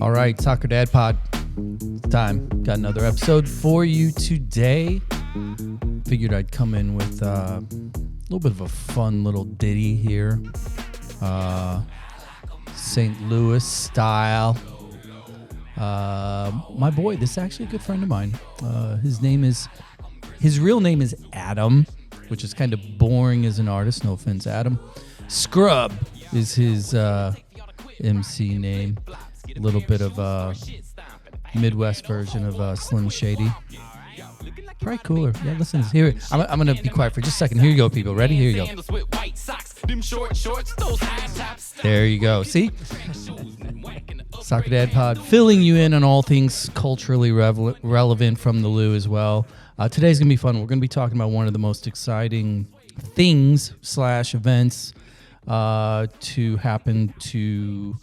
All right, Soccer Dad Pod. It's time. Got another episode for you today. Figured I'd come in with a little bit of a fun little ditty here. St. Louis style. My boy, this is actually a good friend of mine. His real name is Adam, which is kind of boring as an artist. No offense, Adam. Scrub is his MC name. A little bit of a Midwest version of Slim Shady. Probably cooler. Yeah, listen. Here, I'm going to be quiet for just a second. Here you go, people. Ready? Here you go. There you go. See? Soccer Dad Pod, filling you in on all things culturally relevant from the Lou as well. Today's going to be fun. We're going to be talking about one of the most exciting things / events to happen to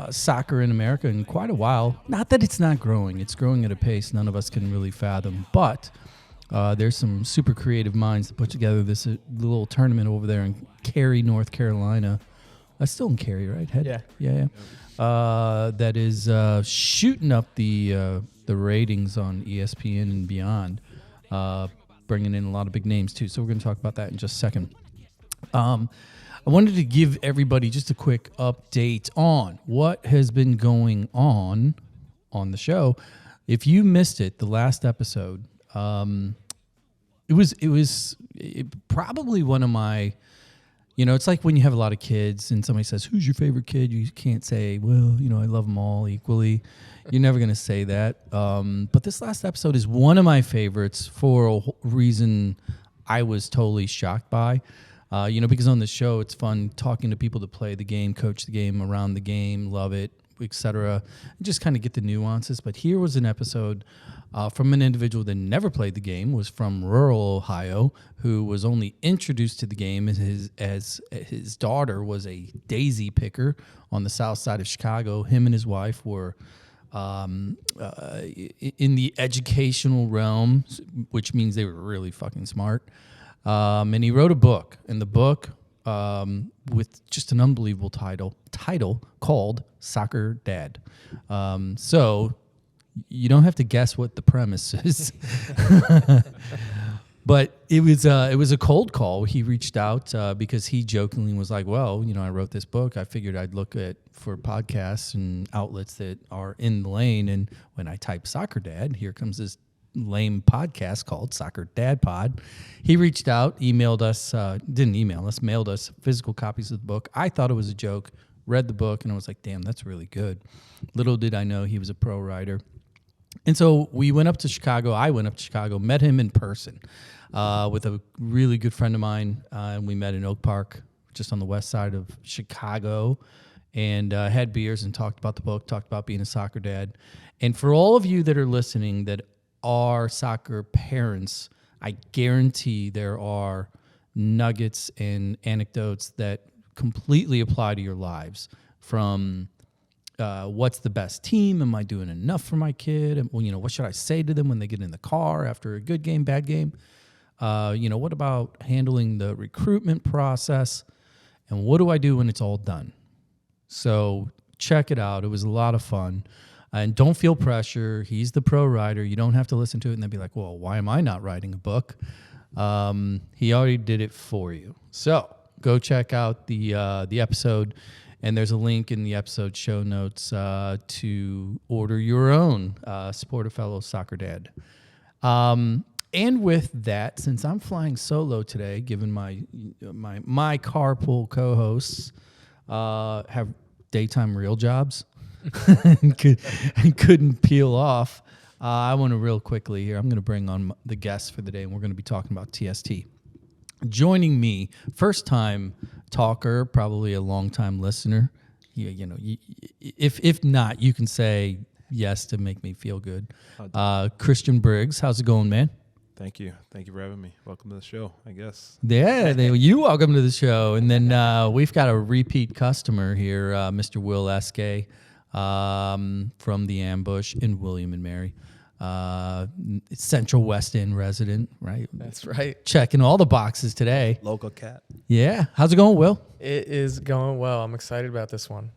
soccer in America in quite a while. Not that it's not growing. It's growing at a pace none of us can really fathom. But there's some super creative minds that put together this little tournament over there in Cary, North Carolina. That's still in Cary, right? Yeah. That is shooting up the ratings on ESPN and beyond, bringing in a lot of big names too. So we're going to talk about that in just a second. I wanted to give everybody just a quick update on what has been going on the show. If you missed it, the last episode, it was probably one of my, it's like when you have a lot of kids and somebody says, "Who's your favorite kid?" You can't say, "Well, I love them all equally." You're never going to say that. But this last episode is one of my favorites for a reason I was totally shocked by. Because on the show, it's fun talking to people that play the game, coach the game, around the game, love it, etc. Just kind of get the nuances. But here was an episode from an individual that never played the game, was from rural Ohio, who was only introduced to the game as his daughter was a daisy picker on the south side of Chicago. Him and his wife were in the educational realm, which means they were really fucking smart. And he wrote a book, and the book with just an unbelievable title called Soccer Dad. So you don't have to guess what the premise is, but it was a cold call. He reached out because he jokingly was like, "Well, I wrote this book. I figured I'd look for podcasts and outlets that are in the lane, and when I type Soccer Dad, here comes this lame podcast called Soccer Dad Pod." He reached out, emailed us, didn't email us, mailed us physical copies of the book. I thought it was a joke, read the book, and I was like, damn, that's really good. Little did I know he was a pro writer. And so we went up to Chicago. I went up to Chicago, met him in person with a really good friend of mine. And we met in Oak Park, just on the west side of Chicago, and had beers and talked about the book, talked about being a soccer dad. And for all of you that are listening that are soccer parents, I guarantee there are nuggets and anecdotes that completely apply to your lives. From what's the best team? Am I doing enough for my kid? And, what should I say to them when they get in the car after a good game, bad game? What about handling the recruitment process? And what do I do when it's all done? So check it out. It was a lot of fun. And don't feel pressure. He's the pro writer. You don't have to listen to it and then be like, well, why am I not writing a book? He already did it for you. So go check out the episode, and there's a link in the episode show notes to order your own. Support a fellow soccer dad. And with that, since I'm flying solo today, given my carpool co-hosts have daytime real jobs, and couldn't peel off, I want to real quickly here, I'm going to bring on the guests for the day, and we're going to be talking about TST. Joining me, first time talker, probably a long time listener. If not, you can say yes to make me feel good. Christian Briggs, how's it going, man? Thank you for having me. Welcome to the show, I guess. Yeah, you welcome to the show. And then we've got a repeat customer here, Mr. Will Eskay from the Ambush in William and Mary. Central West End resident, right? That's right. Checking all the boxes today. Local cat. Yeah. How's it going, Will? It is going well. I'm excited about this one.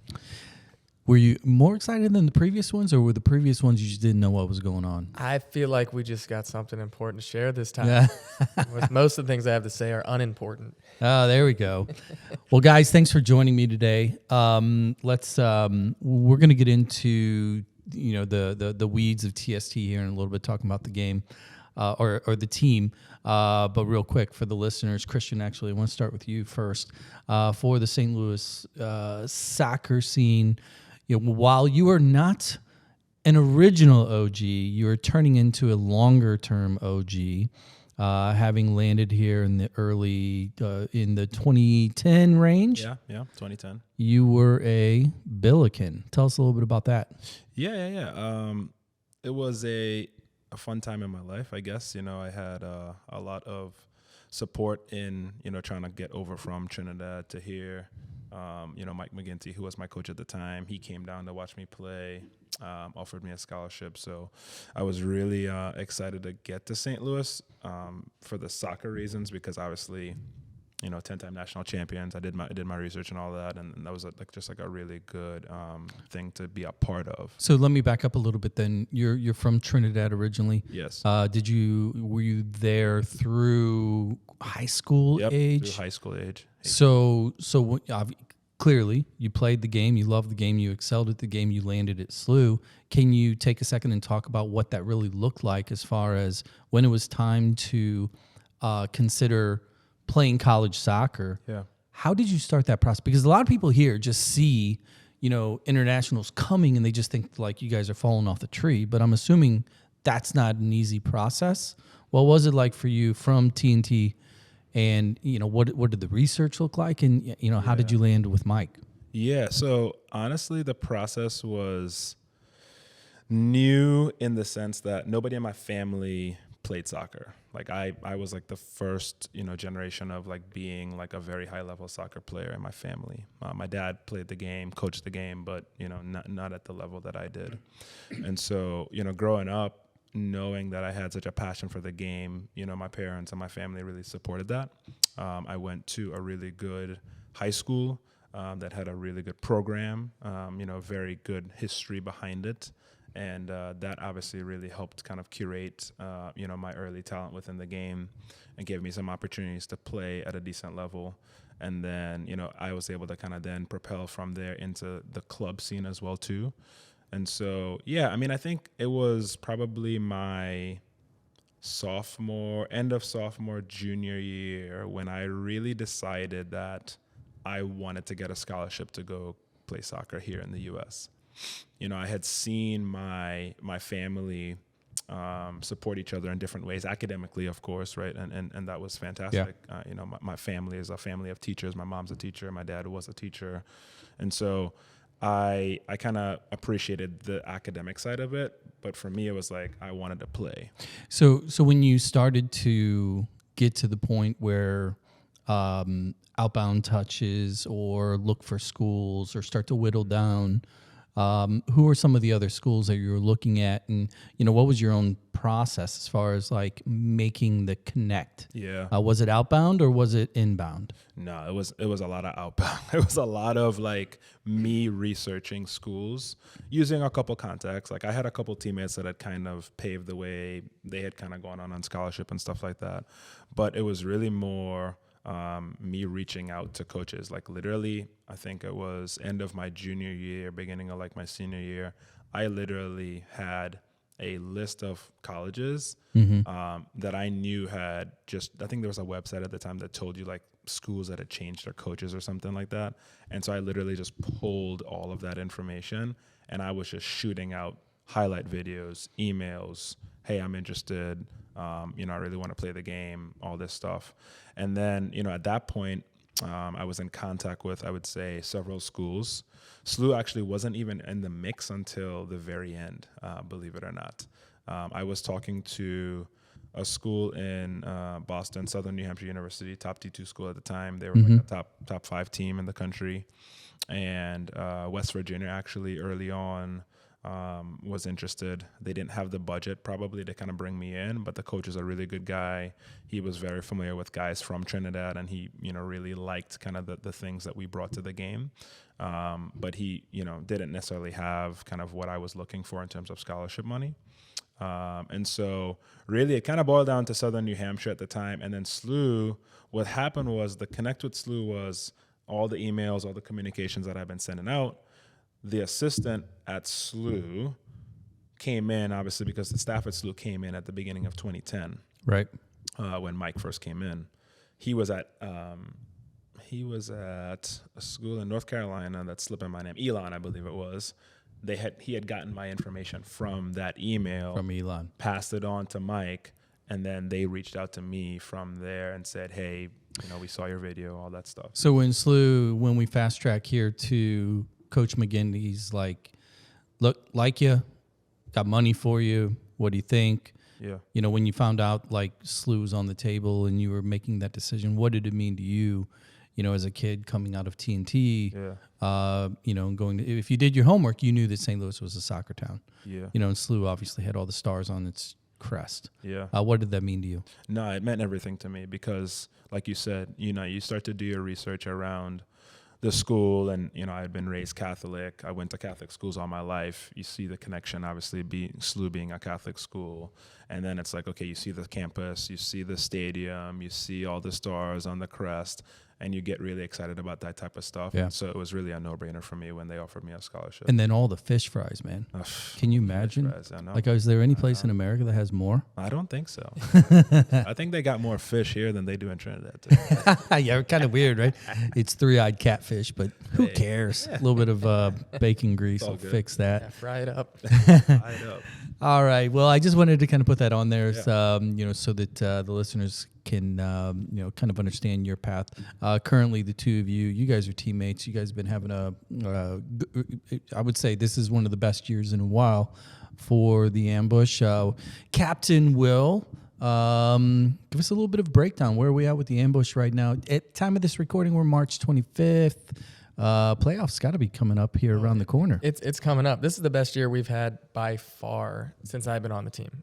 Were you more excited than the previous ones, or were the previous ones you just didn't know what was going on? I feel like we just got something important to share this time. Yeah. Most of the things I have to say are unimportant. Oh, there we go. Well, guys, thanks for joining me today. We're going to get into the weeds of TST here in a little bit, talking about the game or the team. But real quick for the listeners, Christian, actually, I want to start with you first. For the St. Louis soccer scene, while you are not an original OG, you are turning into a longer term OG. Having landed here in the in the 2010 range. Yeah, 2010. You were a Billiken. Tell us a little bit about that. Yeah. It was a fun time in my life, I guess. I had a lot of support in, trying to get over from Trinidad to here. Mike McGinty, who was my coach at the time, he came down to watch me play, offered me a scholarship. So I was really excited to get to St. Louis for the soccer reasons, because obviously, 10-time national champions. I did my research and all that, and that was just a really good thing to be a part of. So let me back up a little bit. Then you're from Trinidad originally. Yes. Were you there through high school age? Through high school age. So clearly you played the game, you loved the game, you excelled at the game, you landed at SLU. Can you take a second and talk about what that really looked like as far as when it was time to consider playing college soccer? Yeah. How did you start that process? Because a lot of people here just see, internationals coming and they just think like you guys are falling off the tree. But I'm assuming that's not an easy process. What was it like for you from TNT? And, what did the research look like? And, how did you land with Mike? Yeah. So honestly, the process was new in the sense that nobody in my family played soccer. Like I was like the first, generation of like being like a very high level soccer player in my family. My dad played the game, coached the game, but, not at the level that I did. And so, growing up, knowing that I had such a passion for the game, my parents and my family really supported that. I went to a really good high school that had a really good program, very good history behind it. And that obviously really helped kind of curate, my early talent within the game and gave me some opportunities to play at a decent level. And then, I was able to kind of then propel from there into the club scene as well, too. And so, I think it was probably my end of sophomore, junior year when I really decided that I wanted to get a scholarship to go play soccer here in the U.S. I had seen my family support each other in different ways, academically, of course, right? And that was fantastic. Yeah. My family is a family of teachers. My mom's a teacher. My dad was a teacher. And so I kind of appreciated the academic side of it, but for me, it was like I wanted to play. So when you started to get to the point where outbound touches or look for schools or start to whittle down, who are some of the other schools that you were looking at, and what was your own process as far as like making the connect? Yeah. Was it outbound or was it inbound? No, it was a lot of outbound. It was a lot of like me researching schools, using a couple contacts. Like I had a couple teammates that had kind of paved the way. They had kind of gone on scholarship and stuff like that. But it was really more me reaching out to coaches. Like literally, I think it was end of my junior year, beginning of like my senior year, I literally had a list of colleges that I knew had I think there was a website at the time that told you like schools that had changed their coaches or something like that. And so I literally just pulled all of that information and I was just shooting out highlight videos, emails. Hey, I'm interested. I really want to play the game, all this stuff. And then, at that point, I was in contact with, I would say, several schools. SLU actually wasn't even in the mix until the very end, believe it or not. I was talking to a school in Boston, Southern New Hampshire University, top D2 school at the time. They were like a top 5 team in the country. And West Virginia, actually, early on. was interested. They didn't have the budget probably to kind of bring me in, but the coach is a really good guy. He was very familiar with guys from Trinidad, and he, really liked kind of the things that we brought to the game. But he, didn't necessarily have kind of what I was looking for in terms of scholarship money. And so really it kind of boiled down to Southern New Hampshire at the time. And then SLU, what happened was the connect with SLU was all the emails, all the communications that I've been sending out. The assistant at SLU came in, obviously, because the staff at SLU came in at the beginning of 2010. Right. When Mike first came in. He was at a school in North Carolina that's slipping my name, Elon, I believe it was. He had gotten my information from that email. From Elon. Passed it on to Mike, and then they reached out to me from there and said, hey, we saw your video, all that stuff. So when we fast track here to Coach McGinty's like, look, like you, got money for you. What do you think? Yeah. When you found out like SLU was on the table and you were making that decision, what did it mean to you, as a kid coming out of TNT? Yeah. Going to, if you did your homework, you knew that St. Louis was a soccer town. Yeah. And SLU obviously had all the stars on its crest. Yeah. What did that mean to you? No, it meant everything to me because, like you said, you start to do your research around the school, and I had been raised Catholic. I went to Catholic schools all my life. You see the connection, obviously, SLU being a Catholic school, and then it's like, okay, you see the campus, you see the stadium, you see all the stars on the crest, and you get really excited about that type of stuff. Yeah. And so it was really a no-brainer for me when they offered me a scholarship. And then all the fish fries, man. Can you imagine? Fish fries, I know. Like, is there any place in America that has more? I don't think so. I think they got more fish here than they do in Trinidad, too. Yeah, kind of weird, right? It's three-eyed catfish, but who cares? A little bit of bacon grease will good. fix that. Yeah, fry it up. Fry it up. All right. Well, I just wanted to kind of put that on there, Yeah. so that the listeners can, kind of understand your path. Currently, the two of you guys are teammates. You guys have been having I would say this is one of the best years in a while for the Ambush. Captain Will, give us a little bit of a breakdown. Where are we at with the Ambush right now? At time of this recording, we're March 25th. Playoffs got to be coming up here around the corner. It's coming up. This is the best year we've had by far since I've been on the team.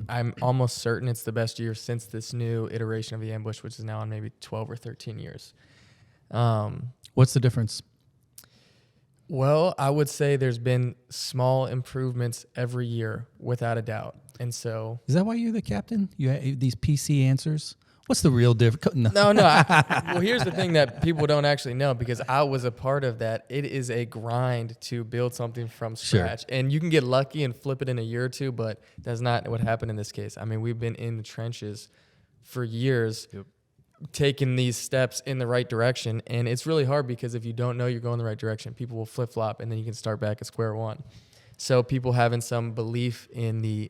I'm almost certain it's the best year since this new iteration of the Ambush, which is now on maybe 12 or 13 years. What's the difference? Well, I would say there's been small improvements every year, without a doubt. And so, Is that why you're the captain? You have these PC answers? What's the real difference? no. Well, here's the thing that people don't actually know, because I was a part of that. It is a grind to build something from scratch. Sure. And you can get lucky and flip it in a year or two, but that's not what happened in this case. I mean, we've been in the trenches for years, taking these steps in the right direction. And it's really hard because if you don't know you're going the right direction, people will flip-flop, and then you can start back at square one. So people having some belief in the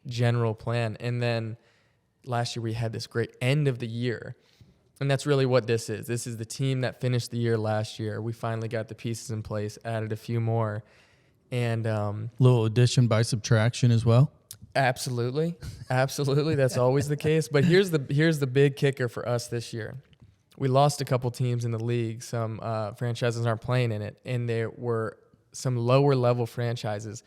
general plan. And then last year we had this great end of the year, and that's really what this is. This is the team that finished the year last year. We finally got the pieces in place, added a few more, and little addition by subtraction as well. Absolutely. That's always the case. But here's the big kicker for us this year. We lost a couple teams in the league. Some franchises aren't playing in it, and there were some lower level franchises,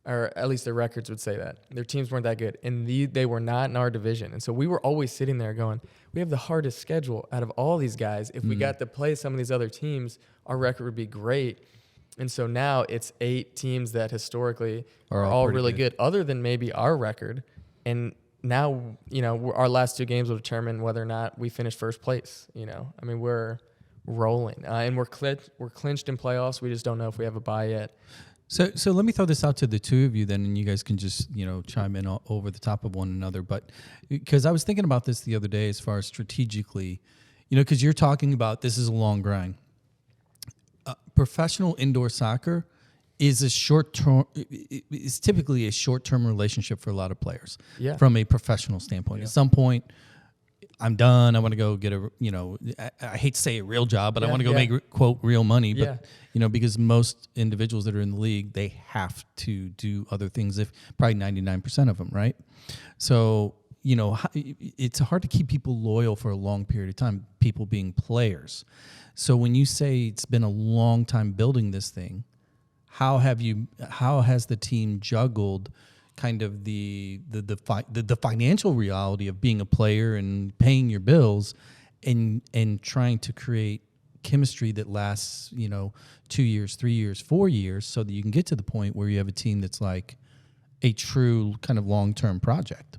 or at least their records would say that. Their teams weren't that good, and they were not in our division. And so we were always sitting there going, we have the hardest schedule out of all these guys. If we got to play some of these other teams, our record would be great. And so now it's 8 teams that historically are all really good, other than maybe our record. And now, our last 2 games will determine whether or not we finish first place. I mean, we're rolling, and we're clinched in playoffs. We just don't know if we have a bye yet. So let me throw this out to the two of you then, and you guys can just, chime in over the top of one another. But because I was thinking about this the other day as far as strategically, because you're talking about this is a long grind. Professional indoor soccer is typically a short-term relationship for a lot of players from a professional standpoint. Yeah. At some point, I'm done. I want to go get I hate to say a real job, but I want to go make, quote, real money. But, because most individuals that are in the league, they have to do other things, probably 99% of them, right? So, it's hard to keep people loyal for a long period of time, people being players. So when you say it's been a long time building this thing, how has the team juggled kind of the financial reality of being a player and paying your bills and trying to create chemistry that lasts, 2 years, 3 years, 4 years, so that you can get to the point where you have a team that's like a true kind of long-term project.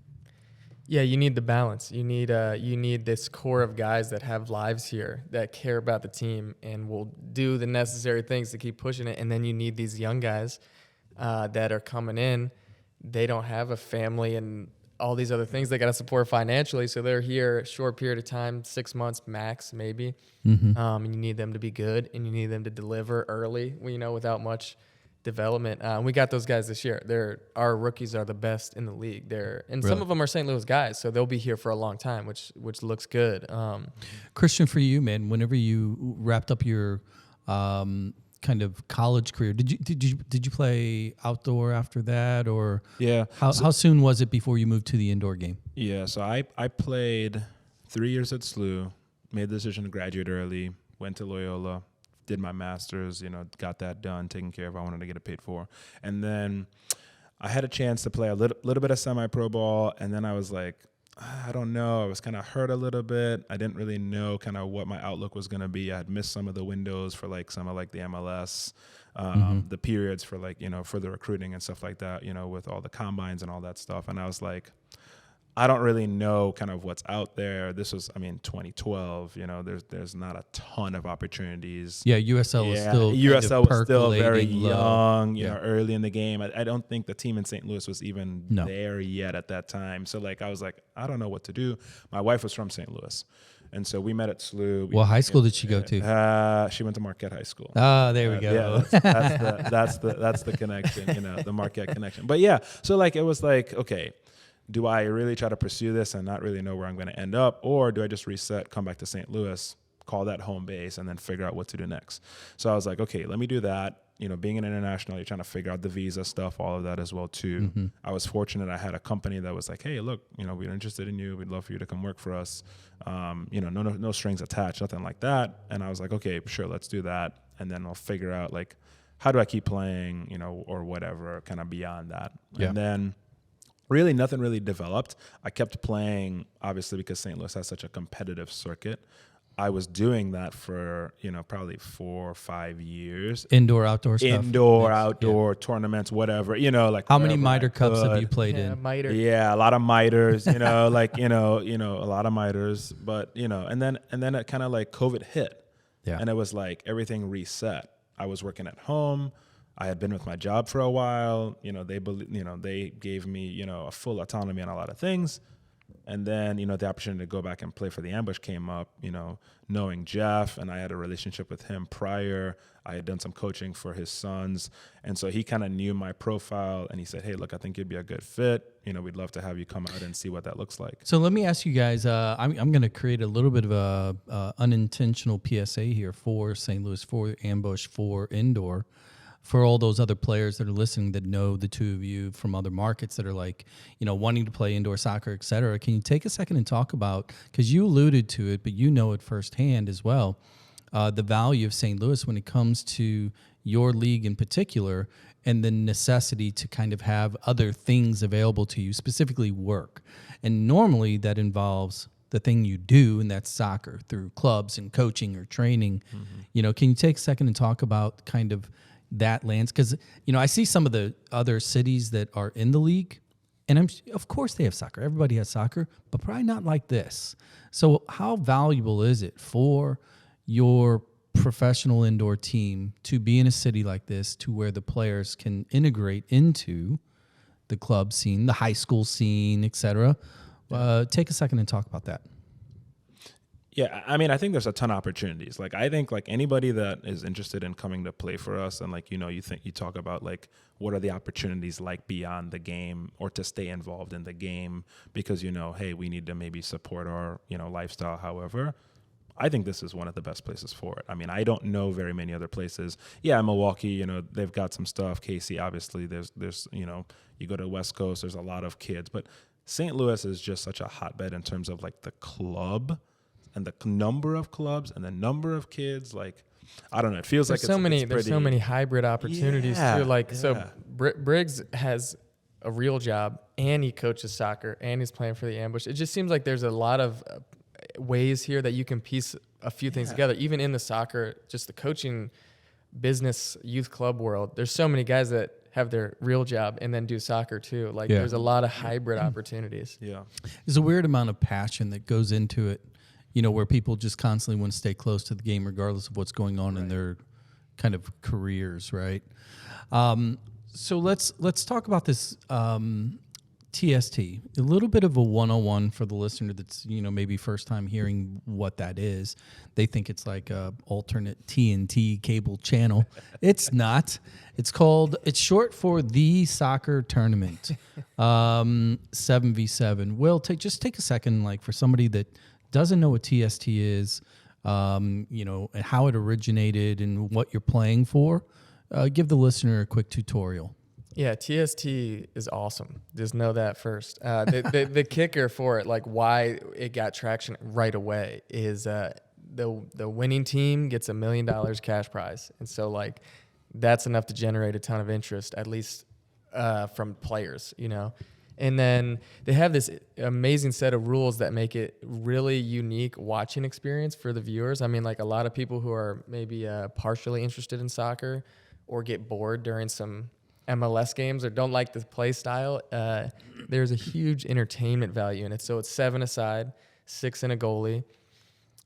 Yeah, you need the balance. You need this core of guys that have lives here, that care about the team and will do the necessary things to keep pushing it. And then you need these young guys that are coming in. They don't have a family and all these other things they got to support financially. So they're here a short period of time, 6 months max, maybe. And you need them to be good, and you need them to deliver early, without much development. We got those guys this year. Our rookies are the best in the league. Some of them are St. Louis guys, so they'll be here for a long time, which looks good. Christian, for you, man, whenever you wrapped up your kind of college career, did you play outdoor after that, or how soon was it before you moved to the indoor game? Yeah, so I played 3 years at SLU, made the decision to graduate early, went to Loyola, did my master's, got that done, taken care of. I wanted to get it paid for. And then I had a chance to play a little bit of semi-pro ball, and then I was like, I don't know. I was kind of hurt a little bit. I didn't really know kind of what my outlook was going to be. I had missed some of the windows for like some of like the MLS, the periods for like, for the recruiting and stuff like that, with all the combines and all that stuff. And I was like, I don't really know kind of what's out there. This was, 2012, there's not a ton of opportunities. Yeah, USL was still USL was still very low. young, early in the game. I don't think the team in St. Louis was even there yet at that time. So like, I was like, I don't know what to do. My wife was from St. Louis. And so we met at SLU. What high school did she go to? She went to Marquette High School. Oh, there we go. Yeah, that's the connection, the Marquette connection. But yeah, so like, it was like, okay, do I really try to pursue this and not really know where I'm going to end up? Or do I just reset, come back to St. Louis, call that home base, and then figure out what to do next? So I was like, okay, let me do that. Being an international, you're trying to figure out the visa stuff, all of that as well too. I was fortunate. I had a company that was like, hey, look, we're interested in you. We'd love for you to come work for us. No strings attached, nothing like that. And I was like, okay, sure, let's do that. And then I'll figure out like, how do I keep playing, or whatever kind of beyond that. Yeah. And then really nothing really developed. I kept playing, obviously, because St. Louis has such a competitive circuit. I was doing that for, probably 4 or 5 years. Indoor, outdoor stuff. Outdoor tournaments, whatever, like. How many miter cups have you played in? Miter. Yeah, a lot of miters, a lot of miters. But, and then it kind of like COVID hit. Yeah. And it was like everything reset. I was working at home. I had been with my job for a while. They gave me, a full autonomy on a lot of things. And then, the opportunity to go back and play for the Ambush came up, knowing Jeff, and I had a relationship with him prior. I had done some coaching for his sons. And so he kind of knew my profile, and he said, hey, look, I think you'd be a good fit. We'd love to have you come out and see what that looks like. So let me ask you guys, I'm going to create a little bit of a unintentional PSA here for St. Louis, for Ambush, for indoor. For all those other players that are listening that know the two of you from other markets that are like, wanting to play indoor soccer, et cetera, can you take a second and talk about, because you alluded to it, but you know it firsthand as well, the value of St. Louis when it comes to your league in particular and the necessity to kind of have other things available to you, specifically work. And normally that involves the thing you do, and that's soccer through clubs and coaching or training. Can you take a second and talk about kind of that lands? Because, I see some of the other cities that are in the league, and of course they have soccer. Everybody has soccer, but probably not like this. So how valuable is it for your professional indoor team to be in a city like this, to where the players can integrate into the club scene, the high school scene, et cetera? Take a second and talk about that. Yeah, I think there's a ton of opportunities. Like, I think like anybody that is interested in coming to play for us, and like, you talk about like, what are the opportunities like beyond the game, or to stay involved in the game because, hey, we need to maybe support our, lifestyle. However, I think this is one of the best places for it. I don't know very many other places. Yeah, Milwaukee, they've got some stuff. KC, obviously, there's you go to the West Coast, there's a lot of kids, but St. Louis is just such a hotbed in terms of like the club and the number of clubs and the number of kids. Like, I don't know. It feels There's like so many. it's There's so pretty- many hybrid opportunities Yeah, too. Like yeah. so, Briggs has a real job, and he coaches soccer, and he's playing for the Ambush. It just seems like there's a lot of ways here that you can piece a few things together. Even in the soccer, just the coaching, business, youth club world, there's so many guys that have their real job and then do soccer too. Like Yeah. there's a lot of hybrid opportunities. Yeah. There's a weird amount of passion that goes into it, you know, where people just constantly want to stay close to the game regardless of what's going on in their kind of careers, right? So let's talk about this TST. A little bit of a 101 for the listener that's, you know, maybe first time hearing what that is. They think it's like a alternate TNT cable channel. It's not. It's short for the soccer tournament, 7v7. Will, just take a second, like for somebody that doesn't know what TST is, you know, and how it originated and what you're playing for. Give the listener a quick tutorial. Yeah, TST is awesome. Just know that first. The kicker for it, like why it got traction right away, is the winning team gets $1 million cash prize, and so like that's enough to generate a ton of interest, at least from players, you know. And then they have this amazing set of rules that make it really unique watching experience for the viewers. I mean, like a lot of people who are maybe partially interested in soccer or get bored during some MLS games or don't like the play style, there's a huge entertainment value in it. So it's 7 aside, 6 in a goalie.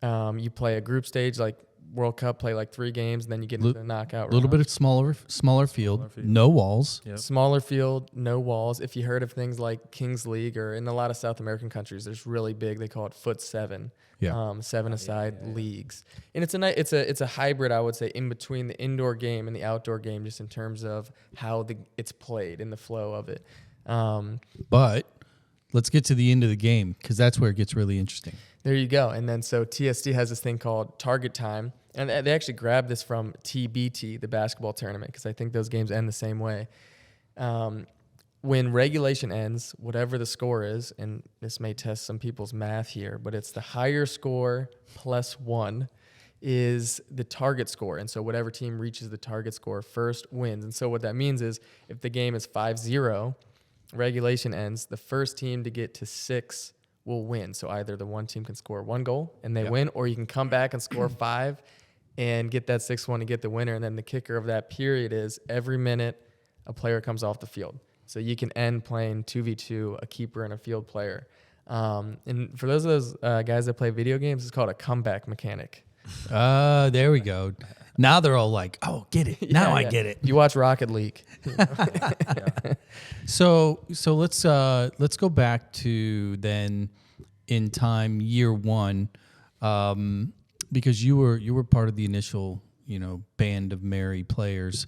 You play a group stage like World Cup, play like 3 games, and then you get into the knockout. A little bit of smaller field, no walls. Yep. Smaller field, no walls. If you heard of things like Kings League, or in a lot of South American countries, there's really big. They call it foot 7. Yeah. 7 aside leagues, and it's a hybrid, I would say, in between the indoor game and the outdoor game, just in terms of how it's played and the flow of it. But let's get to the end of the game because that's where it gets really interesting. There you go. And then so TST has this thing called target time, and they actually grabbed this from TBT, the basketball tournament, because I think those games end the same way. When regulation ends, whatever the score is, and this may test some people's math here, but it's the higher score plus 1 is the target score. And so whatever team reaches the target score first wins. And so what that means is if the game is 5-0, regulation ends, the first team to get to 6 will win. So either the one team can score 1 goal and they win, or you can come back and score 5 and get that 6-1 and get the winner. And then the kicker of that period is every minute a player comes off the field. So you can end playing 2v2, a keeper and a field player. And for those of those guys that play video games, it's called a comeback mechanic. There we go. Now they're all like, "Oh, get it! Now I get it." You watch Rocket League. So let's go back to then in time year 1, because you were part of the initial, you know, band of merry players.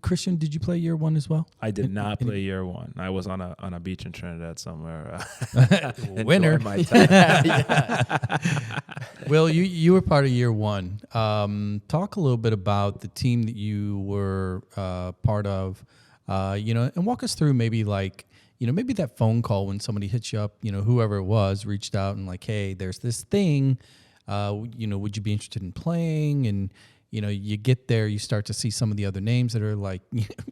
Christian, did you play year 1 as well? I did not play year 1. I was on a beach in Trinidad somewhere. Winner. enjoying my time. Well, you were part of year 1. Talk a little bit about the team that you were part of, you know, and walk us through maybe like, you know, maybe that phone call when somebody hits you up, you know, whoever it was reached out and like, hey, there's this thing, you know, would you be interested in playing? And you know, you get there, you start to see some of the other names that are like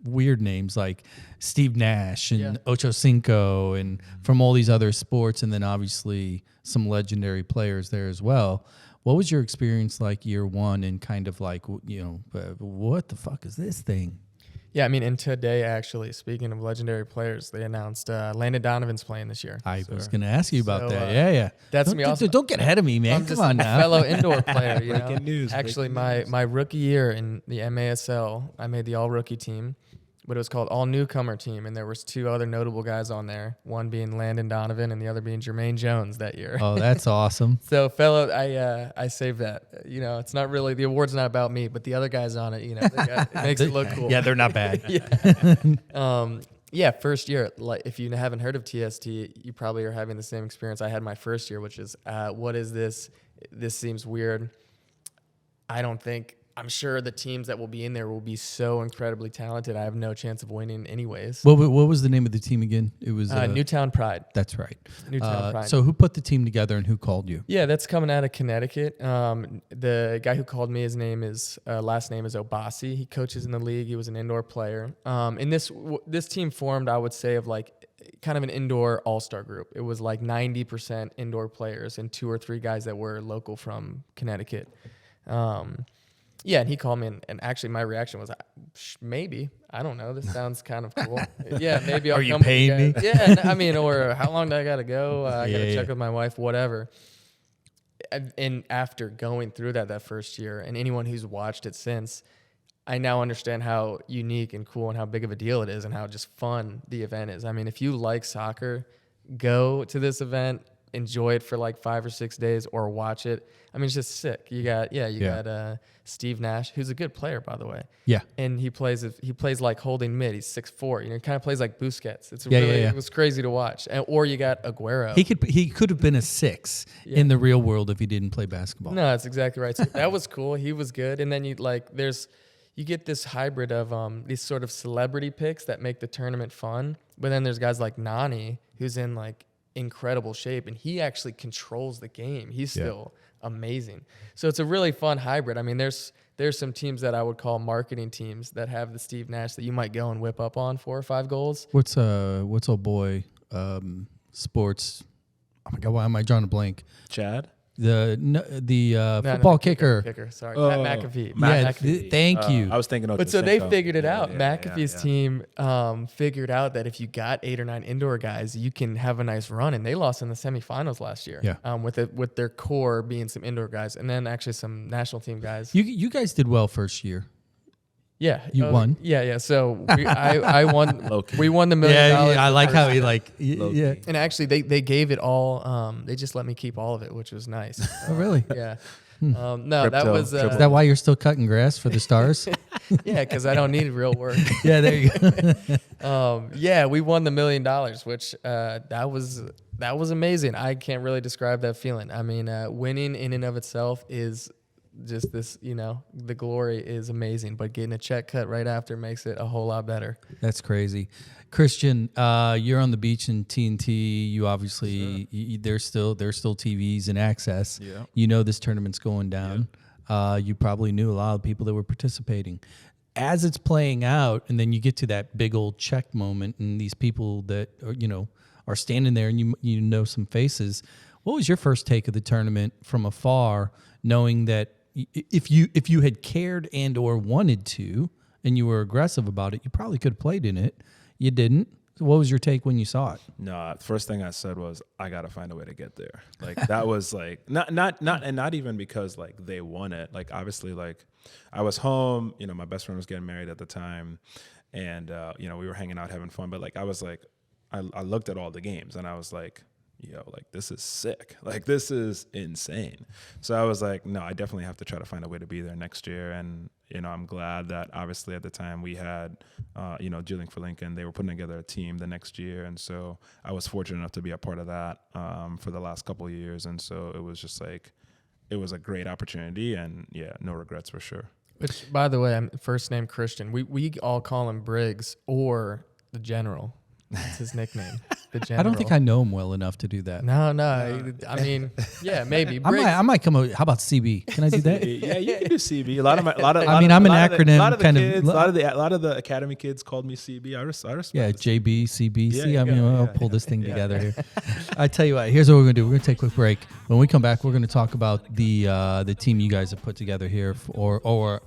weird names like Steve Nash and Ocho Cinco and from all these other sports. And then obviously some legendary players there as well. What was your experience like year 1 and kind of like, you know, what the fuck is this thing? Yeah, I mean, and today, actually, speaking of legendary players, they announced Landon Donovan's playing this year. I was going to ask you about So, that. Yeah. That's don't, me also. Don't get ahead of me, man. I'm Come just on a now. fellow indoor player, you know. Breaking news. Actually, breaking news. my rookie year in the MASL, I made the all-rookie team, but it was called all-newcomer team, and there was 2 other notable guys on there, one being Landon Donovan and the other being Jermaine Jones that year. Oh, that's awesome. So, fellow, I saved that. You know, it's not really, the award's not about me, but the other guys on it, you know, it makes it look cool. Yeah, they're not bad. Yeah, first year. Like, if you haven't heard of TST, you probably are having the same experience I had my first year, which is, what is this? This seems weird. I don't think I'm sure the teams that will be in there will be so incredibly talented. I have no chance of winning anyways. What was the name of the team again? It was Newtown Pride. That's right. Newtown Pride. So who put the team together and who called you? Yeah, that's coming out of Connecticut. The guy who called me, his name is last name is Obasi. He coaches in the league. He was an indoor player. And this team formed, I would say, of like kind of an indoor all-star group. It was like 90% indoor players and 2 or 3 guys that were local from Connecticut. Yeah, and he called me, and actually my reaction was, maybe. I don't know. This sounds kind of cool. Yeah, maybe I'll Are you come with paying me? Yeah, I mean, or how long do I got to go? I got to check with my wife, whatever. And after going through that first year, and anyone who's watched it since, I now understand how unique and cool and how big of a deal it is and how just fun the event is. I mean, if you like soccer, go to this event, enjoy it for like 5 or 6 days, or watch it. I mean, it's just sick. You got Steve Nash, who's a good player, by the way. Yeah. And he plays like holding mid. He's 6'4". You know, kind of plays like Busquets. It's It was crazy to watch. Or you got Aguero. He could have been a 6 in the real world if he didn't play basketball. No, that's exactly right. So that was cool. He was good. And then you get this hybrid of these sort of celebrity picks that make the tournament fun. But then there's guys like Nani, who's in like incredible shape, and he actually controls the game. He's still amazing. So it's a really fun hybrid. I mean, there's some teams that I would call marketing teams that have the Steve Nash that you might go and whip up on 4 or 5 goals. What's old boy sports? Oh my God, why am I drawing a blank? Chad? The football kicker. Sorry, Matt McAfee. McAfee. Thank you. I was thinking of But so they figured it out. Yeah, McAfee's team figured out that if you got 8 or 9 indoor guys, you can have a nice run. And they lost in the semifinals last year. Yeah. With their core being some indoor guys, and then actually some national team guys. You guys did well first year. Yeah, you won. Yeah. So I won. We won the $1 million. Yeah, I like how he like. Yeah. And actually, they gave it all. They just let me keep all of it, which was nice. Oh, really? Yeah. No, that was. Is that why you're still cutting grass for the Stars? Yeah, because I don't need real work. Yeah, there you go. Yeah, we won the $1 million, which that was amazing. I can't really describe that feeling. I mean, winning in and of itself is just this, the glory is amazing, but getting a check cut right after makes it a whole lot better. That's crazy. Christian, you're on the beach in TNT. You obviously, there's still TVs and access. Yeah. You know this tournament's going down. Yeah. You probably knew a lot of people that were participating. As it's playing out, and then you get to that big old check moment, and these people that are standing there, and you know some faces. What was your first take of the tournament from afar, knowing that if you had cared and or wanted to, and you were aggressive about it, you probably could have played in it. You didn't. So what was your take when you saw it? No, first thing I said was, I gotta find a way to get there. Like that was like not even because like they won it. Like obviously, like I was home. My best friend was getting married at the time, and we were hanging out having fun. But like I was like, I looked at all the games and I was like, like this is sick. Like this is insane. So I was like, no, I definitely have to try to find a way to be there next year. And, I'm glad that obviously at the time we had, Jilling for Lincoln, they were putting together a team the next year. And so I was fortunate enough to be a part of that for the last couple of years. And so it was just like, it was a great opportunity, and no regrets for sure. Which, by the way, I'm first name Christian. We all call him Briggs or the General. That's his nickname. The General. I don't think I know him well enough to do that. No. I mean, yeah, maybe. I might come over. How about CB? Can I do that? Yeah, you can do CB. I'm an acronym A lot of the academy kids called me CB. I respect. Yeah, JB, CB. I'll pull this thing together here. I tell you what. Here's what we're gonna do. We're gonna take a quick break. When we come back, we're gonna talk about the team you guys have put together here, are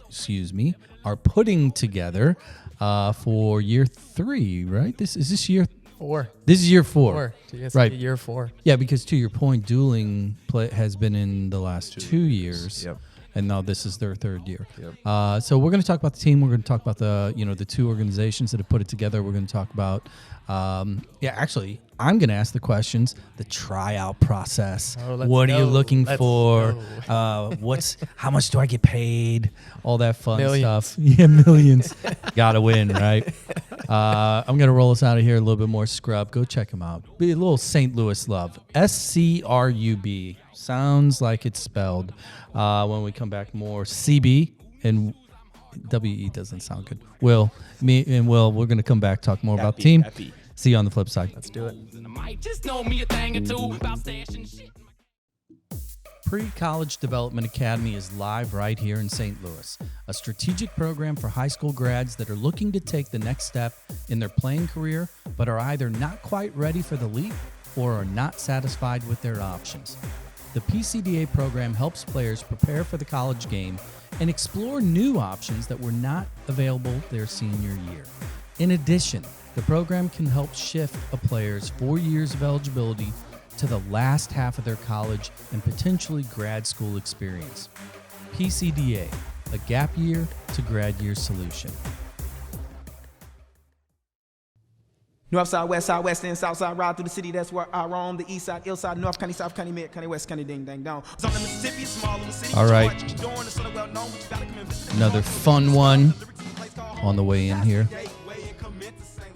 putting together for year 3, right? Is this year 4? This is year 4. Right. Year 4. Yeah, because to your point, dueling has been in the last 2 years. Yep. And now this is their 3rd year. Yep. So we're going to talk about the team. We're going to talk about the 2 organizations that have put it together. We're going to talk about, actually, I'm going to ask the questions, the tryout process. What are you looking for? How much do I get paid? All that fun stuff. Yeah, millions. Got to win, right? I'm going to roll us out of here a little bit more scrub. Go check them out. Be a little St. Louis love. SCRUB. Sounds like it's spelled. When we come back, more CB. and WE doesn't sound good. Will, me and Will, we're going to come back, talk more about the team. See you on the flip side. Let's do it. Pre-College Development Academy is live right here in St. Louis, a strategic program for high school grads that are looking to take the next step in their playing career, but are either not quite ready for the leap or are not satisfied with their options. The PCDA program helps players prepare for the college game and explore new options that were not available their senior year. In addition, the program can help shift a player's 4 years of eligibility to the last half of their college and potentially grad school experience. PCDA, a gap year to grad year solution. North side, west end, south side, ride through the city, that's where I roam. The east side, ill side, north county, south county, mid county, west county, ding, dang, dong. Was on the Mississippi, small little city. All right. Another fun one on the way in here.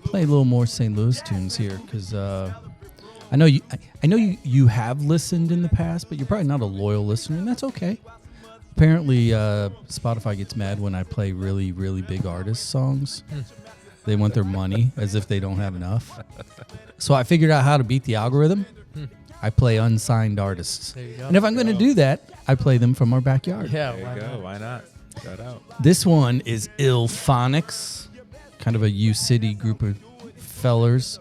Play a little more St. Louis tunes here, because I know you have listened in the past, but you're probably not a loyal listener, and that's okay. Apparently, Spotify gets mad when I play really, really big artist songs. They want their money as if they don't have enough. So I figured out how to beat the algorithm. I play unsigned artists. There you go. And if I'm going to do that, I play them from our backyard. Yeah, There you go. Why not? Shout out. This one is Ilphonics, kind of a U-City group of fellers.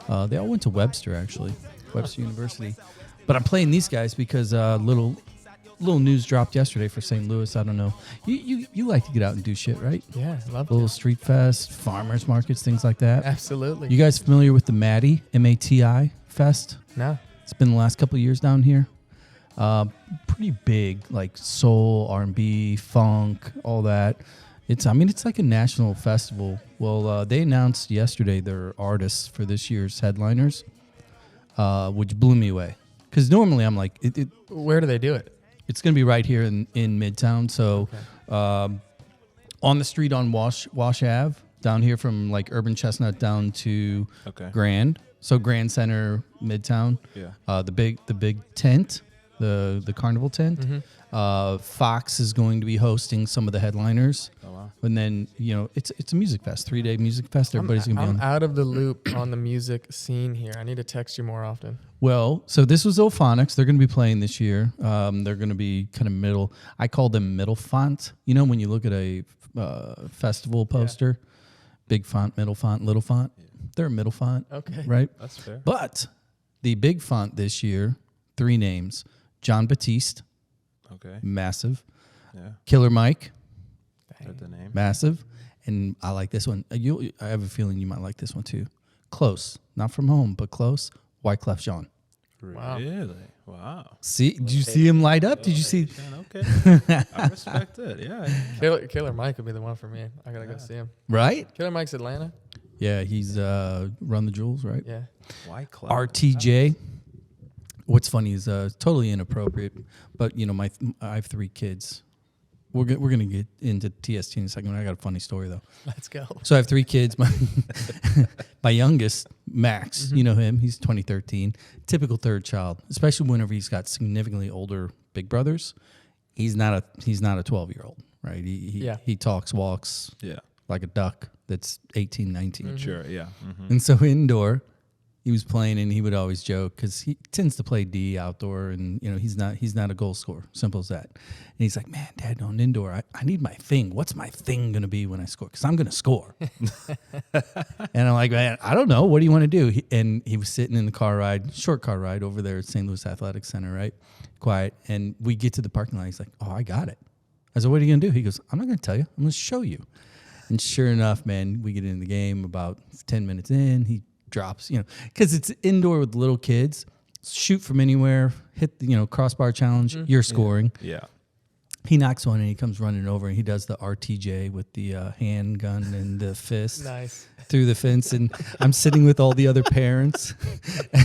They all went to Webster, actually, Webster University. But I'm playing these guys because little news dropped yesterday for St. Louis. I don't know. You like to get out and do shit, right? Yeah, love Little it. street fest, farmers markets, things like that. Absolutely. You guys familiar with the Mati, M-A-T-I Fest? No. It's been the last couple of years down here. Pretty big, like soul, R&B, funk, all that. It's like a national festival. Well, they announced yesterday their artists for this year's headliners, which blew me away. Because normally I'm like, Where do they do it? it's going to be right here in Midtown. So on the street on Wash Ave, down here from like Urban Chestnut down to Grand. So Grand Center, Midtown. Yeah. The big tent, the carnival tent. Mm-hmm. Fox is going to be hosting some of the headliners. Oh, wow. And then, it's a music fest, 3-day music fest. Everybody's going to be on. I'm out of the loop on the music scene here. I need to text you more often. Well, so this was Ilphonics. They're going to be playing this year. They're going to be kind of middle. I call them middle font. You know, when you look at a festival poster, big font, middle font, little font. Yeah. They're a middle font. Okay. Right? That's fair. But the big font this year, 3 names. John Batiste. Okay. Massive. Yeah. Killer Mike. Heard the name. Massive. And I like this one. I have a feeling you might like this one too. Close. Not from home, but close. Wyclef Jean. Wow. Really? Wow. See, did you see him light up? Did you see? Okay. I respect it. Yeah. Killer Mike would be the one for me. I gotta go see him. Right? Killer Mike's Atlanta. Yeah, he's Run the Jewels, right? Yeah. Why club? RTJ. What's funny is totally inappropriate, but I have 3 kids. We're gonna get into TST in a second. I got a funny story though. Let's go. So I have 3 kids. My youngest, Max, you know him. He's 2013. Typical third child, especially whenever he's got significantly older big brothers. He's not a 12-year-old, right? He talks, walks, like a duck that's 18, 19. Sure. Yeah. Mm-hmm. And so indoor, he was playing, and he would always joke because he tends to play D outdoor, and he's not a goal scorer. Simple as that. And he's like, "Man, Dad, on indoor, I need my thing. What's my thing gonna be when I score? Because I'm gonna score." And I'm like, "Man, I don't know. What do you want to do?" And he was sitting in the short car ride over there at St. Louis Athletic Center, right? Quiet. And we get to the parking lot. He's like, "Oh, I got it." I said, "What are you gonna do?" He goes, "I'm not gonna tell you. I'm gonna show you." And sure enough, man, we get in the game about 10 minutes in. He drops, because it's indoor with little kids. Shoot from anywhere, hit the, crossbar challenge, you're scoring. Yeah. He knocks one and he comes running over and he does the RTJ with the handgun and the fist through the fence. And I'm sitting with all the other parents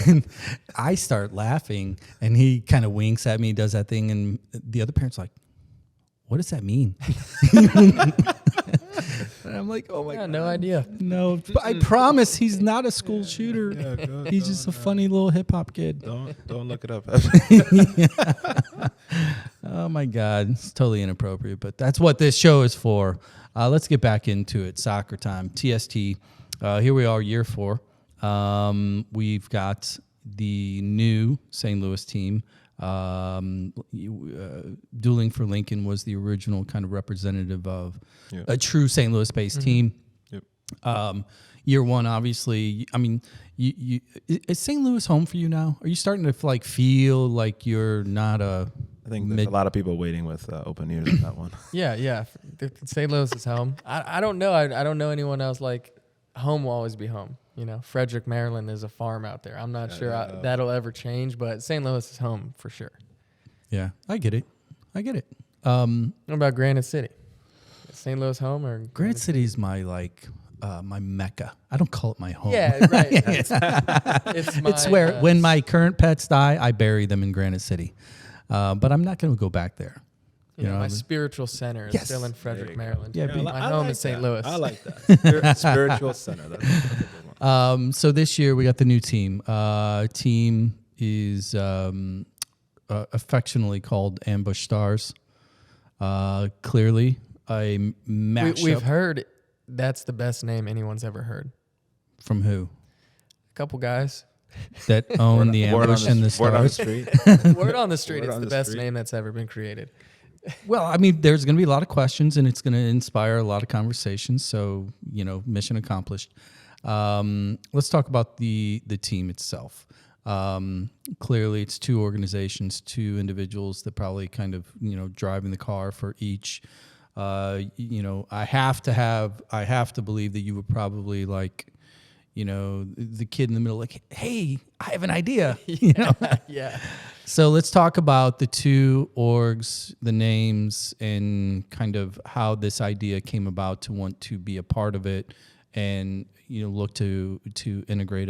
and I start laughing and he kind of winks at me, does that thing. And the other parents are like, "What does that mean?" And I'm like, "Oh my God. No idea. No, but I promise he's not a school shooter. He's just a funny little hip hop kid." Don't look it up. Oh my God, it's totally inappropriate, but that's what this show is for. Let's get back into it. Soccer time. TST. Here we are, year 4. We've got the new St. Louis team. Dueling for Lincoln was the original kind of representative of a true St. Louis-based team. Yep. Year 1, obviously. I mean, is St. Louis home for you now? Are you starting to like feel like you're not a? I think there's a lot of people waiting with open ears on that one. Yeah. St. Louis is home. I don't know. I don't know anyone else like home will always be home. You know, Frederick, Maryland is a farm out there. I'm not sure that'll ever change, but St. Louis is home for sure. Yeah, I get it. What about Granite City? Is St. Louis home or Granite City is my my mecca. I don't call it my home. Yeah, right. It's where when my current pets die, I bury them in Granite City. But I'm not going to go back there. You know, my spiritual center is still in Frederick, Maryland. Yeah, my home is St. Louis. I like that. Spiritual center. That's a good one. So this year we got the new team. Team is affectionately called Ambush Stars. Clearly a matchup. We've heard that's the best name anyone's ever heard. From who? A couple guys. That own the Ambush and the Stars. Word on the street. Word on the street. It's the best name that's ever been created. Well, I mean, there's going to be a lot of questions, and it's going to inspire a lot of conversations. So, mission accomplished. Let's talk about the team itself. Clearly, it's 2 organizations, 2 individuals that probably kind of driving the car for each. I have to believe that you would probably the kid in the middle, like, hey, I have an idea. Yeah. So let's talk about the 2 orgs, the names, and kind of how this idea came about to want to be a part of it, and look to integrate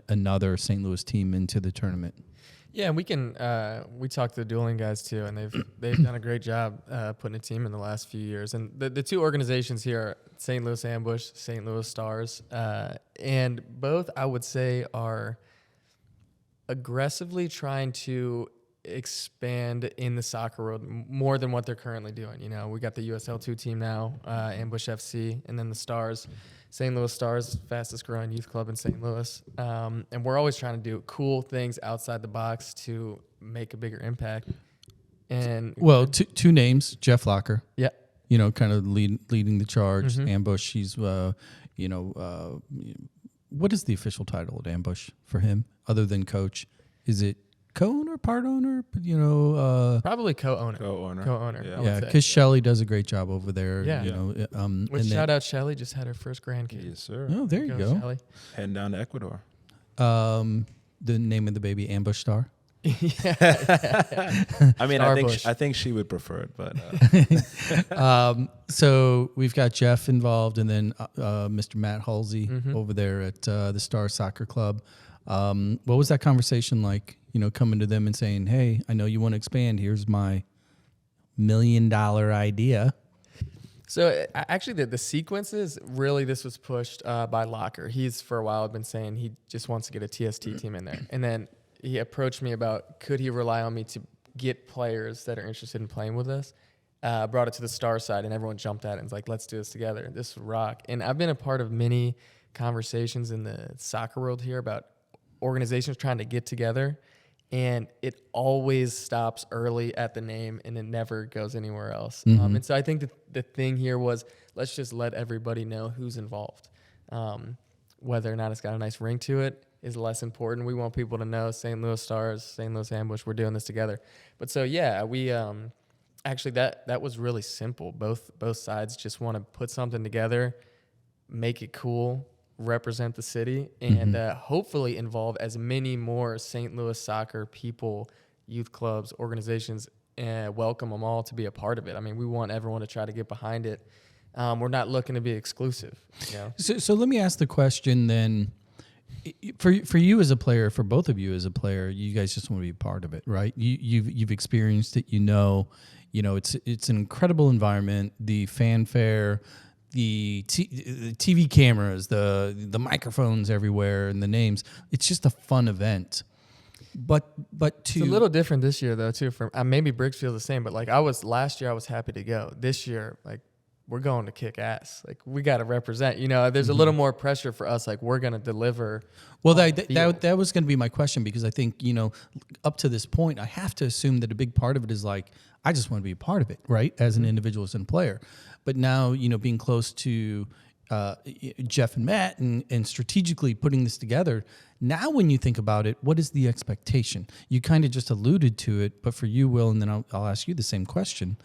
another St. Louis team into the tournament. Yeah, we can. We talked to the dueling guys too, and they've done a great job putting a team in the last few years. And the 2 organizations here are St. Louis Ambush, St. Louis Stars, and both I would say are aggressively trying to expand in the soccer world more than what they're currently doing. We got the USL2 team now, Ambush FC, and then the Stars. St. Louis Stars, fastest growing youth club in St. Louis. And we're always trying to do cool things outside the box to make a bigger impact. And well, 2 names, Jeff Locker. Yeah. Kind of leading the charge. Mm-hmm. Ambush, he's, what is the official title at Ambush for him other than coach? Is it co-owner, part owner? Probably co-owner. Co-owner. Yeah, because Shelly does a great job over there. Yeah. Which shout out Shelly, just had her first grandkid. Yes, sir. Oh, there you go. Shelly. Heading down to Ecuador. The name of the baby, Ambush Star. I mean, I think she would prefer it, but so we've got Jeff involved, and then Mr. Matt Halsey over there at the Star Soccer Club. What was that conversation like? Coming to them and saying, "Hey, I know you want to expand. Here's my $1 million idea." So actually, the sequences really this was pushed by Locker. He's for a while been saying he just wants to get a TST team in there, and then he approached me about could he rely on me to get players that are interested in playing with us. Brought it to the Star side, and everyone jumped at it and was like, let's do this together. This would rock. And I've been a part of many conversations in the soccer world here about organizations trying to get together, and it always stops early at the name, and it never goes anywhere else. And so I think that the thing here was let's just let everybody know who's involved. Whether or not it's got a nice ring to it is less important. We want people to know St. Louis Stars, St. Louis Ambush, we're doing this together. But so, yeah, we actually that was really simple. Both sides just want to put something together, make it cool, represent the city, and hopefully involve as many more St. Louis soccer people, youth clubs, organizations, and welcome them all to be a part of it. I mean, we want everyone to try to get behind it. We're not looking to be exclusive. So let me ask the question then. For you as a player, for both of you as a player, you guys just want to be a part of it, right? You've experienced it. It's an incredible environment. The fanfare, the TV cameras, the microphones everywhere, and the names. It's just a fun event. But It's a little different this year though too. From maybe Briggs feels the same, but like last year, I was happy to go. This year, like we're going to kick ass. Like we got to represent. You know, there's a little more pressure for us. Like we're gonna deliver. Well, that was going to be my question, because I think, you know, up to this point, I have to assume that a big part of it is like, I just want to be a part of it, right, as an individual, as a player. But now, you know, being close to Jeff and Matt and strategically putting this together, now when you think about it, what is the expectation? You kind of just alluded to it, but for you, Will, and then I'll ask you the same question.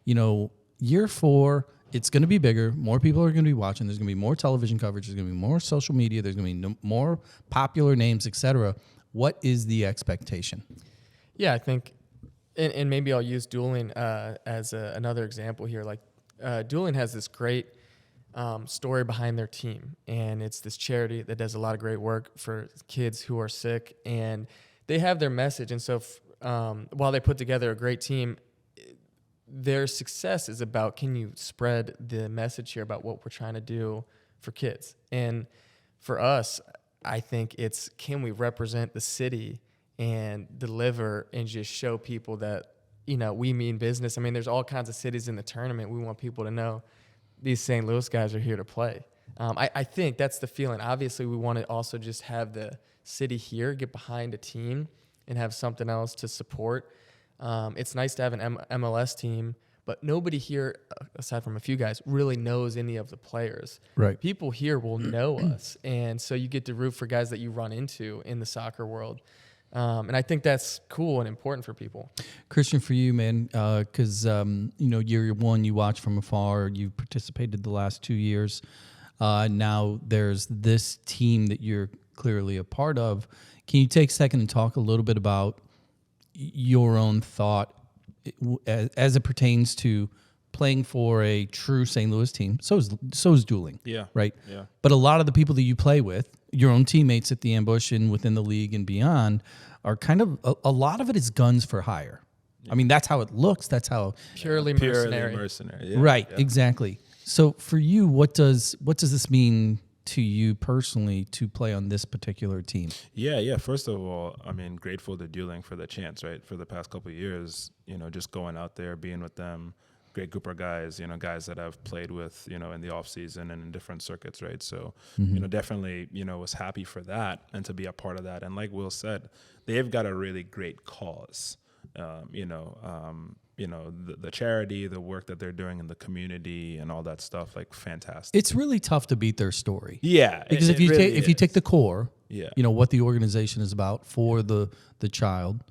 You know, year 4, it's going to be bigger. More people are going to be watching. There's going to be more television coverage. There's going to be more social media. There's going to be more popular names, etc. What is the expectation? Yeah, I think, and maybe I'll use dueling as another example here. Like dueling has this great story behind their team, and it's this charity that does a lot of great work for kids who are sick, and they have their message. And so while they put together a great team, their success is about, can you spread the message here about what we're trying to do for kids? And for us, I think it's, can we represent the city and deliver and just show people that, you know, we mean business. I mean, there's all kinds of cities in the tournament. We want people to know these St. Louis guys are here to play. I think that's the feeling. Obviously, we want to also just have the city here get behind a team and have something else to support. It's nice to have an MLS team, but nobody here, aside from a few guys, really knows any of the players. Right. People here will know us, and so you get to root for guys that you run into in the soccer world. And I think that's cool and important for people. Christian, for you, man, because, you know, year 1, you watch from afar. You participated the last 2 years. Now there's this team that you're clearly a part of. Can you take a second and talk a little bit about your own thought as it pertains to playing for a true St. Louis team? So is dueling. Yeah. Right? Yeah. But a lot of the people that you play with, your own teammates at the ambush and within the league and beyond, are kind of, a lot of it is guns for hire. Yeah. I mean, that's how it looks. That's how purely mercenary. Yeah. Right. Yeah. Exactly. So for you, what does this mean to you personally to play on this particular team? Yeah. First of all, I mean, grateful to Dueling for the chance, right? For the past couple of years, you know, just going out there, being with them, great group of guys, you know, guys that I've played with, you know, in the off season and in different circuits, right? So, you know, definitely, you know, was happy for that and to be a part of that. And like Will said, they've got a really great cause. The charity, the work that they're doing in the community and all that stuff, like fantastic. It's really tough to beat their story. Yeah. Because if you take the core, yeah, you know, what the organization is about for the child,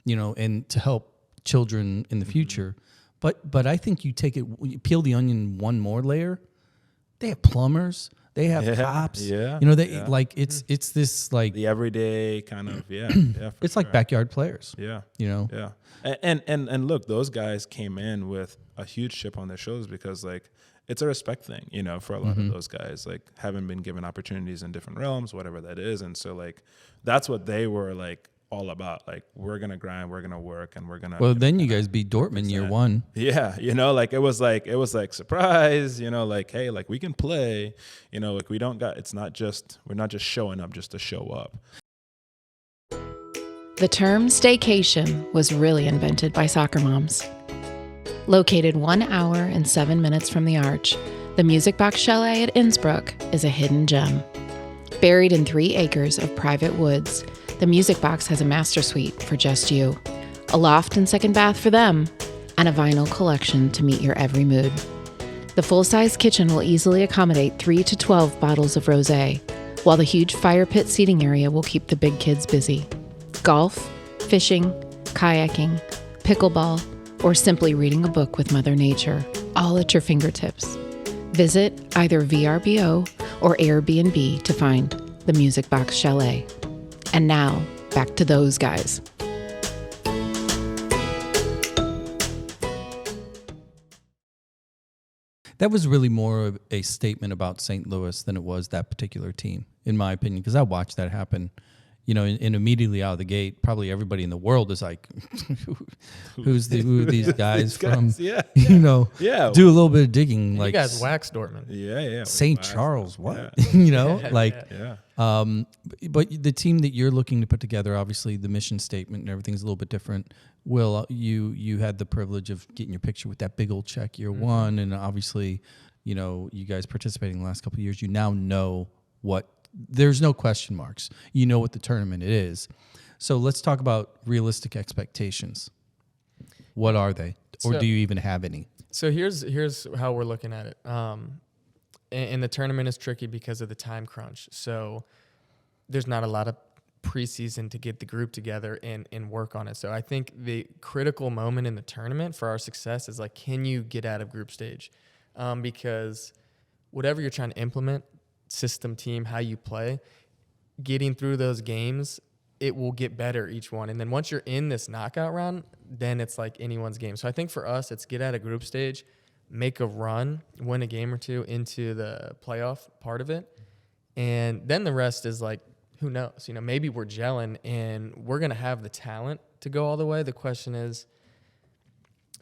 you know, and to help children in the future. But I think you peel the onion one more layer. They have plumbers. They have cops. Yeah. You know, like it's this like the everyday kind of it's like backyard players. Yeah. You know. Yeah. And look, those guys came in with a huge chip on their shoulders because like it's a respect thing, you know, for a lot of those guys, like haven't been given opportunities in different realms, whatever that is. And so like that's what they were like all about. Like, we're gonna grind, we're gonna work, and we're gonna. Well, then you guys beat Dortmund year 1. Yeah, you know, like it was like surprise, you know, like, hey, like we can play, you know, like we're not just showing up just to show up. The term staycation was really invented by soccer moms. Located 1 hour and 7 minutes from the Arch, the Music Box Chalet at Innsbruck is a hidden gem. Buried in 3 acres of private woods, the Music Box has a master suite for just you, a loft and second bath for them, and a vinyl collection to meet your every mood. The full-size kitchen will easily accommodate 3 to 12 bottles of rosé, while the huge fire pit seating area will keep the big kids busy. Golf, fishing, kayaking, pickleball, or simply reading a book with Mother Nature, all at your fingertips. Visit either VRBO or Airbnb to find the Music Box Chalet. And now, back to those guys. That was really more of a statement about St. Louis than it was that particular team, in my opinion, because I watched that happen, and immediately out of the gate, probably everybody in the world is like, who are these guys from? Yeah. Yeah. Do a little bit of digging. You Like guys waxed Dortmund. Yeah. St. Charles, what? Yeah. Yeah. But the team that you're looking to put together, obviously the mission statement and everything's a little bit different. Will, you had the privilege of getting your picture with that big old check year one, and obviously, you guys participating in the last couple of years, you now know what. There's no question marks. You know what the tournament is. So let's talk about realistic expectations. What are they? Or do you even have any? So here's how we're looking at it. And the tournament is tricky because of the time crunch. So there's not a lot of preseason to get the group together and work on it. So I think the critical moment in the tournament for our success is like, can you get out of group stage? Because whatever you're trying to implement, system, team, how you play, getting through those games, it will get better each one. And then once you're in this knockout round, then it's like anyone's game. So I think for us, it's get out of group stage, make a run, win a game or two into the playoff part of it. And then the rest is like, who knows? Maybe we're gelling and we're going to have the talent to go all the way. The question is,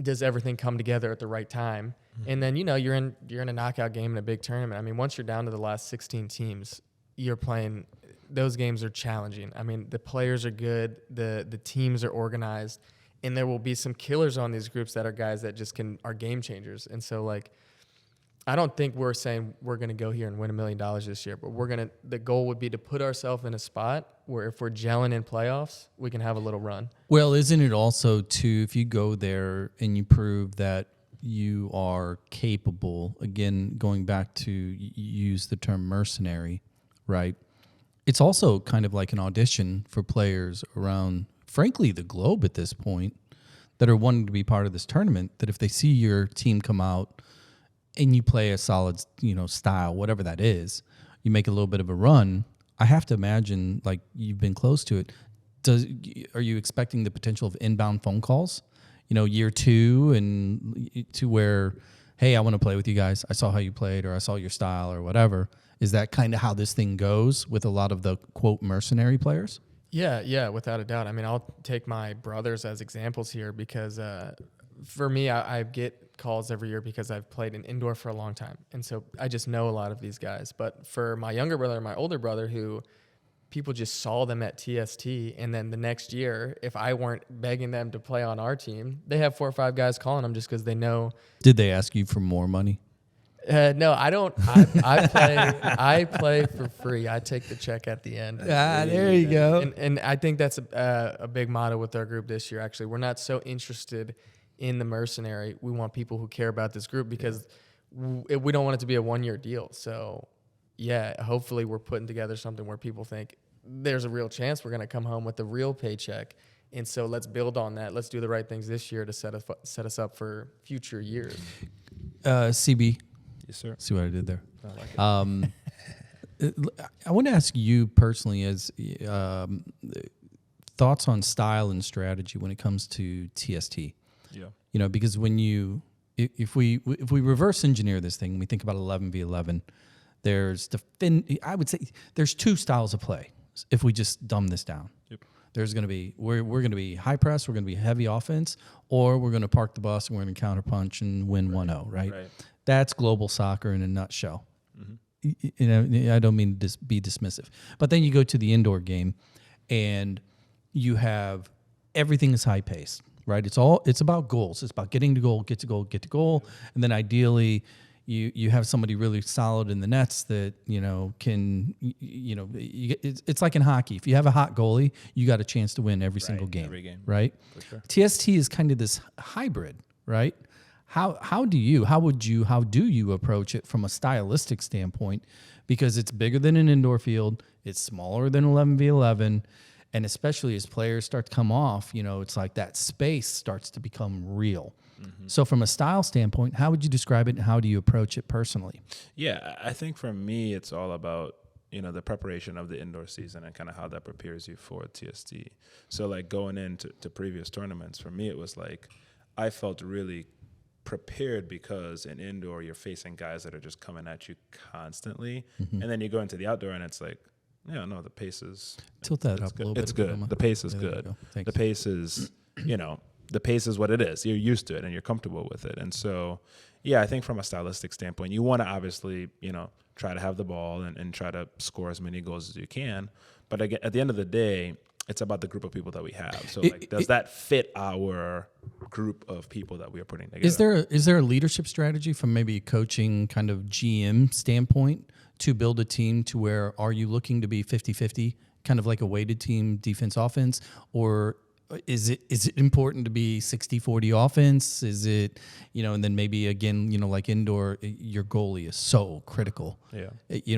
does everything come together at the right time? And then, you're in a knockout game in a big tournament. I mean, once you're down to the last 16 teams, you're playing, those games are challenging. I mean, the players are good, the teams are organized, and there will be some killers on these groups that are guys that just are game changers. And so, like, I don't think we're saying we're going to go here and win $1 million this year, but the goal would be to put ourselves in a spot where if we're gelling in playoffs, we can have a little run. Well, isn't it also too, if you go there and you prove that you are capable, again, going back to use the term mercenary, right? It's also kind of like an audition for players around, frankly, the globe at this point that are wanting to be part of this tournament, that if they see your team come out and you play a solid, style, whatever that is, you make a little bit of a run, I have to imagine, like, you've been close to it. Are you expecting the potential of inbound phone calls? Year two, and to where, hey, I want to play with you guys. I saw how you played, or I saw your style, or whatever. Is that kind of how this thing goes with a lot of the, quote, mercenary players? Yeah, without a doubt. I mean, I'll take my brothers as examples here because for me, I get calls every year because I've played in indoor for a long time. And so I just know a lot of these guys. But for my younger brother and my older brother, who people just saw them at TST, and then the next year, if I weren't begging them to play on our team, they have 4 or 5 guys calling them just because they know. Did they ask you for more money? No, I don't. I play for free. I take the check at the end. There you go. And I think that's a big motto with our group this year. Actually, we're not so interested in the mercenary. We want people who care about this group because we don't want it to be a 1-year deal. So, yeah, hopefully we're putting together something where people think there's a real chance we're going to come home with a real paycheck. And so let's build on that. Let's do the right things this year to set us up for future years. CB. Yes, sir. See what I did there? I like it. I want to ask you personally as thoughts on style and strategy when it comes to TST. Yeah. Because if we reverse engineer this thing, we think about 11v11. I would say there's 2 styles of play. If we just dumb this down, Yep. There's going to be we're going to be high press, we're going to be heavy offense, or we're going to park the bus and we're going to counterpunch and win 1-0. Right? That's global soccer in a nutshell. Mm-hmm. I don't mean to be dismissive, but then you go to the indoor game, and you have everything is high paced. Right? It's about goals. It's about getting to goal, get to goal, and then ideally you have somebody really solid in the nets that can it's like in hockey. If you have a hot goalie, you got a chance to win every single game. Every game, right? For sure. TST is kind of this hybrid, right? How do you approach it from a stylistic standpoint? Because it's bigger than an indoor field, it's smaller than 11v11. And especially as players start to come off, it's like that space starts to become real. Mm-hmm. So from a style standpoint, how would you describe it and how do you approach it personally? Yeah, I think for me, it's all about, the preparation of the indoor season and kind of how that prepares you for TST. So like going into previous tournaments, for me, it was like I felt really prepared because in indoor, you're facing guys that are just coming at you constantly. Mm-hmm. And then you go into the outdoor and it's like, Yeah, no, the pace is Tilt that it's up a good. little bit. It's if you don't good. mind. The pace is There you good. go. Thanks. The pace is, the pace is what it is. You're used to it and you're comfortable with it. And so, yeah, I think from a stylistic standpoint, you want to obviously, try to have the ball and try to score as many goals as you can. But again, at the end of the day, it's about the group of people that we have. So, does that fit our group of people that we are putting together? Is there a leadership strategy from maybe a coaching kind of GM standpoint to build a team to where are you looking to be 50-50, kind of like a weighted team, defense, offense, or is it important to be 60-40 offense? Is it, and then maybe again, like indoor, your goalie is so critical. Yeah.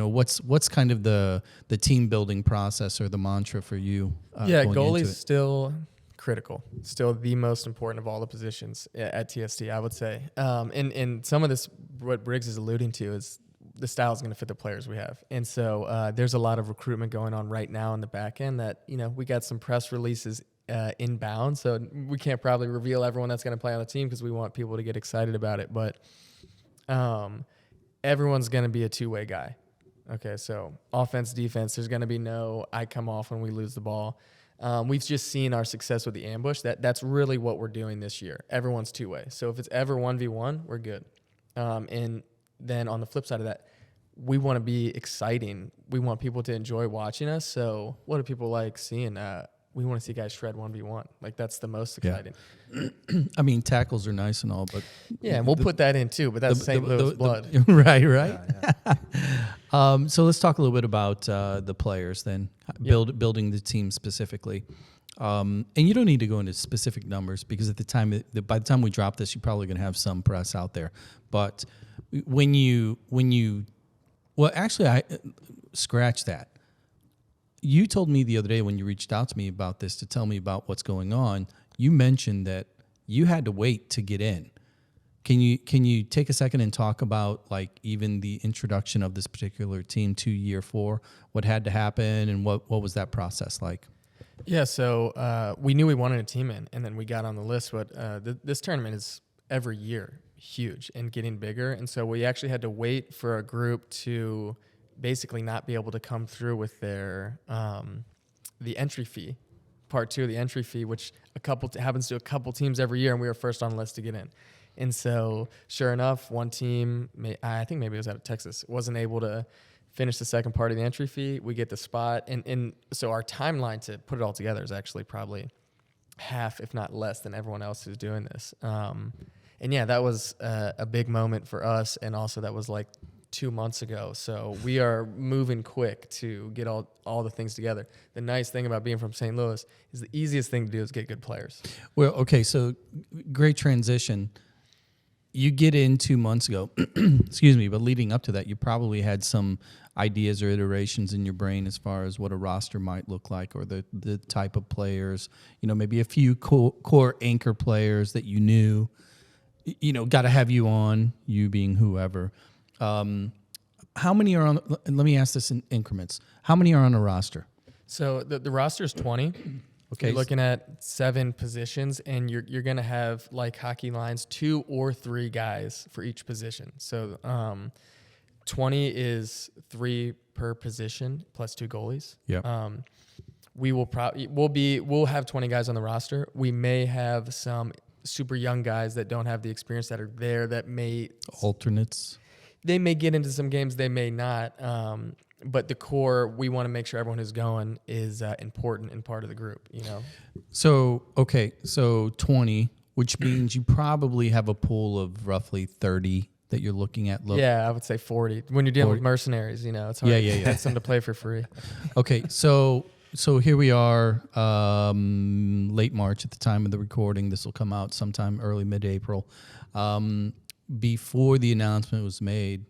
What's kind of the team building process or the mantra for you? Goalie's still critical, still the most important of all the positions at TST, I would say. And some of this, what Briggs is alluding to is the style is going to fit the players we have. And so there's a lot of recruitment going on right now in the back end that, we got some press releases inbound. So we can't probably reveal everyone that's going to play on the team because we want people to get excited about it. But everyone's going to be a two-way guy. Okay, so offense, defense, there's going to be no I come off when we lose the ball. We've just seen our success with the ambush. That's really what we're doing this year. Everyone's two-way. So if it's ever 1v1, we're good. And then on the flip side of that, we want to be exciting. We want people to enjoy watching us. So what do people like seeing? We want to see guys shred 1v1. Like, that's the most exciting. Yeah. I mean, tackles are nice and all, but... Yeah, and we'll put that in too, but that's St. Louis blood. Right. Yeah. So let's talk a little bit about the players then, building the team specifically. And you don't need to go into specific numbers because by the time we drop this, you're probably going to have some press out there. But I scratch that. You told me the other day when you reached out to me about this to tell me about what's going on, you mentioned that you had to wait to get in. Can you take a second and talk about like even the introduction of this particular team to year 4, what had to happen and what was that process like? Yeah, so we knew we wanted a team in, and then we got on the list. But this tournament is every year huge and getting bigger, and so we actually had to wait for a group to basically not be able to come through with their the entry fee, part 2 of the entry fee, which happens to a couple teams every year, and we were first on the list to get in. And so, sure enough, one team, I think maybe it was out of Texas, wasn't able to finish the second part of the entry fee. We get the spot, and so our timeline to put it all together is actually probably half, if not less, than everyone else who's doing this. And yeah, that was a big moment for us, and also that was like 2 months ago. So we are moving quick to get all the things together. The nice thing about being from St. Louis is the easiest thing to do is get good players. Well, okay, so great transition. You get in 2 months ago, excuse me, but leading up to that, you probably had some ideas or iterations in your brain as far as what a roster might look like or the type of players, maybe a few core anchor players that you knew, got to have you on, you being whoever. How many are on? Let me ask this in increments. How many are on a roster? So the roster is 20. Okay, you're looking at 7 positions, and you're going to have, like hockey lines, 2 or 3 guys for each position. So 20 is 3 per position plus 2 goalies. Yeah. We'll have 20 guys on the roster. We may have some super young guys that don't have the experience that are there that may alternates. They may get into some games, they may not. But the core, we want to make sure everyone who's going is important and part of the group, So 20, which means you probably have a pool of roughly 30 that you're looking at. Yeah, I would say 40. When you're dealing with mercenaries, it's hard to get some to play for free. Okay, so here we are, late March at the time of the recording. This will come out sometime early, mid-April. Before the announcement was made,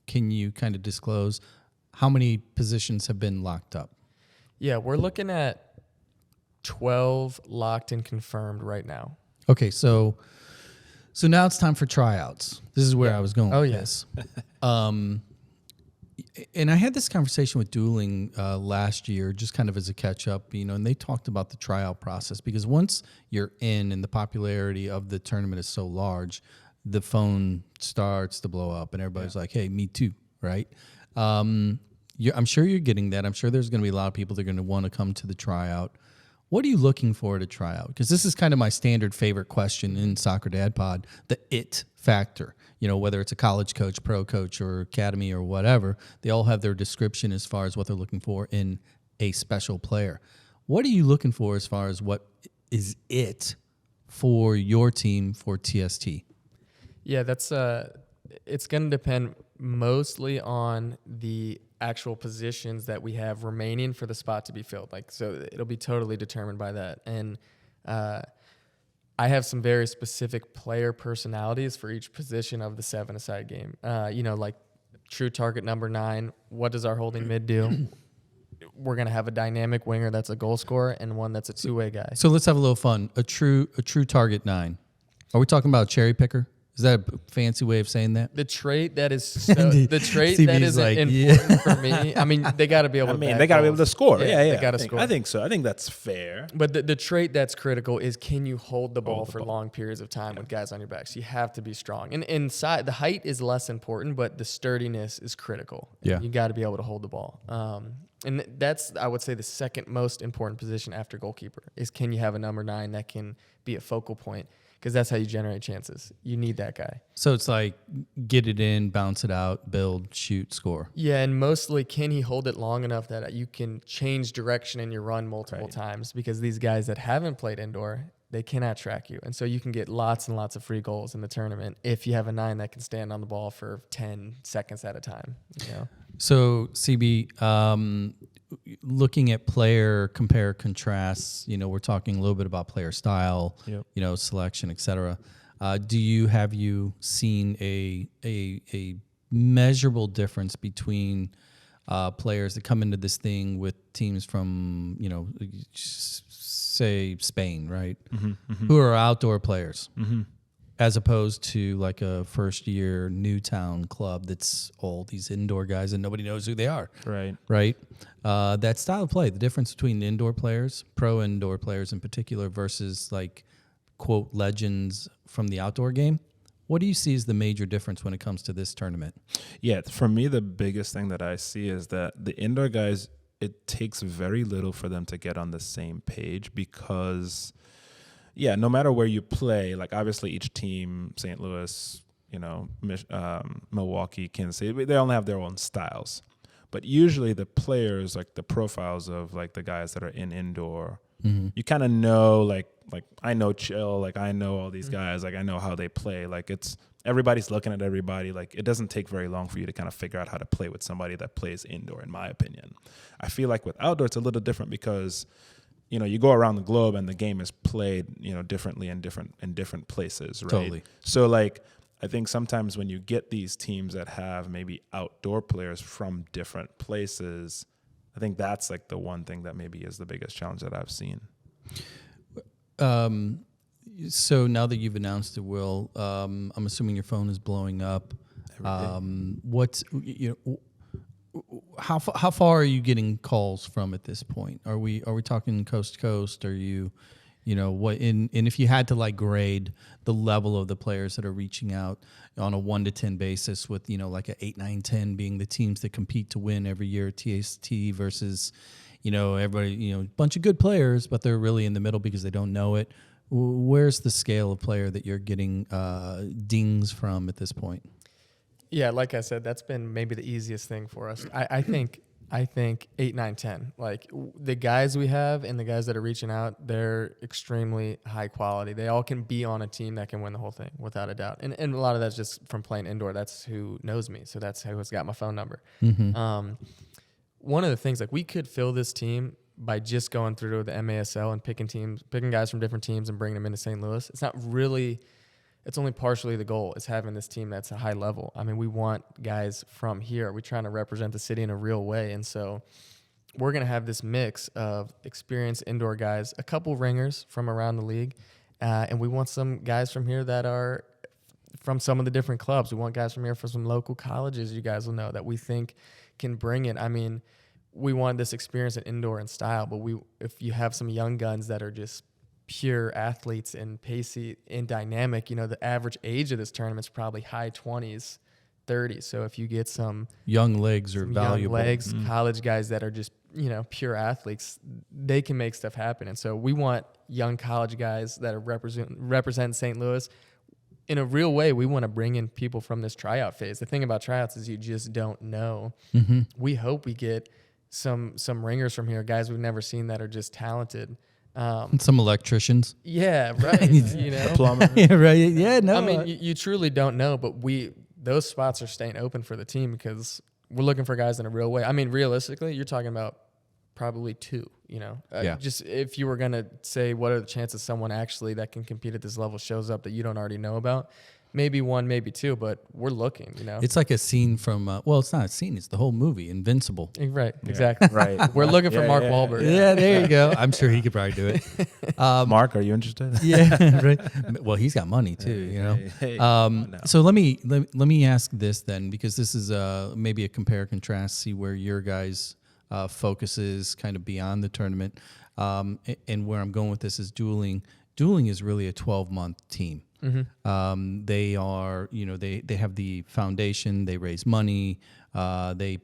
can you kind of disclose how many positions have been locked up? Yeah, we're looking at 12 locked and confirmed right now. Okay, so now it's time for tryouts. This is where I was going with this. And I had this conversation with Dueling last year, just kind of as a catch-up, and they talked about the tryout process because once you're in and the popularity of the tournament is so large, the phone starts to blow up and everybody's like, hey, me too, right? I'm sure you're getting that. I'm sure there's going to be a lot of people that are going to want to come to the tryout. What are you looking for at a tryout? Because this is kind of my standard favorite question in Soccer Dad Pod, the it factor. You know, whether it's a college coach, pro coach, or academy or whatever, they all have their description as far as what they're looking for in a special player. What are you looking for as far as what is it for your team for TST? Yeah, that's it's going to depend mostly on the actual positions that we have remaining for the spot to be filled. Like, so it'll be totally determined by that. And I have some very specific player personalities for each position of the 7-a-side game. Like true target number 9. What does our holding mid do? We're going to have a dynamic winger that's a goal scorer and one that's a two-way guy. So let's have a little fun. A true target 9. Are we talking about a cherry picker? Is that a fancy way of saying that? The trait that is important for me. I mean, they got to be able. They got to be able to score. Yeah. They got to score. I think so. I think that's fair. But the trait that's critical is, can you hold the ball for long periods of time with guys on your backs? You have to be strong. And inside, the height is less important, but the sturdiness is critical. Yeah, you got to be able to hold the ball. And that's, I would say, the second most important position after goalkeeper is, can you have a number 9 that can be a focal point? Because that's how you generate chances. You need that guy. So it's like get it in, bounce it out, build, shoot, score. Yeah, and mostly, can he hold it long enough that you can change direction in your run multiple times? Because these guys that haven't played indoor, they cannot track you. And so you can get lots and lots of free goals in the tournament if you have a 9 that can stand on the ball for 10 seconds at a time. You know? So, CB, looking at player compare contrasts, we're talking a little bit about player style, selection, et cetera. Have you seen a measurable difference between players that come into this thing with teams from, say Spain, right? Who are outdoor players, as opposed to like a first-year Newtown club that's all these indoor guys and nobody knows who they are. Right. That style of play, the difference between the indoor players, pro indoor players in particular, versus like, quote, legends from the outdoor game. What do you see as the major difference when it comes to this tournament? Yeah, for me, the biggest thing that I see is that the indoor guys, it takes very little for them to get on the same page because, no matter where you play, like obviously each team, St. Louis, Milwaukee, Kansas City, they all have their own styles. But usually the players, like the profiles of like the guys that are in indoor, you kind of know, like I know Chill, like I know all these guys, like I know how they play. Like everybody's looking at everybody. Like it doesn't take very long for you to kind of figure out how to play with somebody that plays indoor, in my opinion. I feel like with outdoor, it's a little different because you go around the globe and the game is played, differently in different places, right? Totally. So like, I think sometimes when you get these teams that have maybe outdoor players from different places, I think that's like the one thing that maybe is the biggest challenge that I've seen. So now that you've announced it, Will, I'm assuming your phone is blowing up. How far are you getting calls from at this point? Are we talking coast to coast? Are you, what? And if you had to like grade the level of the players that are reaching out on a 1 to 10 basis, with like a 8, 9, 10 being the teams that compete to win every year at TST versus, everybody, a bunch of good players, but they're really in the middle because they don't know it. Where's the scale of player that you're getting dings from at this point? Yeah, like I said, that's been maybe the easiest thing for us. I think 8, 9, 10. Like the guys we have and the guys that are reaching out, they're extremely high quality. They all can be on a team that can win the whole thing without a doubt. And a lot of that's just from playing indoor. That's who knows me. So that's who's got my phone number. One of the things, like we could fill this team by just going through the MASL and picking guys from different teams and bringing them into St. Louis. It's only partially the goal, is having this team that's a high level. I mean, we want guys from here. We're trying to represent the city in a real way. And so we're going to have this mix of experienced indoor guys, a couple ringers from around the league, and we want some guys from here that are from some of the different clubs. We want guys from here from some local colleges, you guys will know, that we think can bring it. I mean, we want this experience in indoor and style, but if you have some young guns that are just pure athletes and pacey and dynamic, the average age of this tournament is probably high 20s 30. So if you get some Young legs are young valuable. legs, college guys that are just, pure athletes, they can make stuff happen. And so we want young college guys that are represent St. Louis. In a real way, we want to bring in people from this tryout phase. The thing about tryouts is you just don't know. Mm-hmm. We hope we get some ringers from here, guys we've never seen that are just talented. And some electricians. Yeah, right. Plumber. Yeah, right. Yeah, no. I mean, you truly don't know, but those spots are staying open for the team because we're looking for guys in a real way. I mean, realistically, you're talking about probably 2, just if you were going to say what are the chances someone actually that can compete at this level shows up that you don't already know about, maybe 1, maybe 2, but we're looking, It's like a scene from, it's not a scene, it's the whole movie, Invincible. Right, exactly. Right. We're looking for Mark Wahlberg. Yeah, there you go. I'm sure he could probably do it. Mark, are you interested? Yeah, right. Well, he's got money too, Hey, So let me ask this then, because this is maybe a compare contrast, see where your guys' focus is kind of beyond the tournament, and where I'm going with this is dueling. Dueling is really a 12-month team. Mm-hmm. They are, they have the foundation. They raise money. They,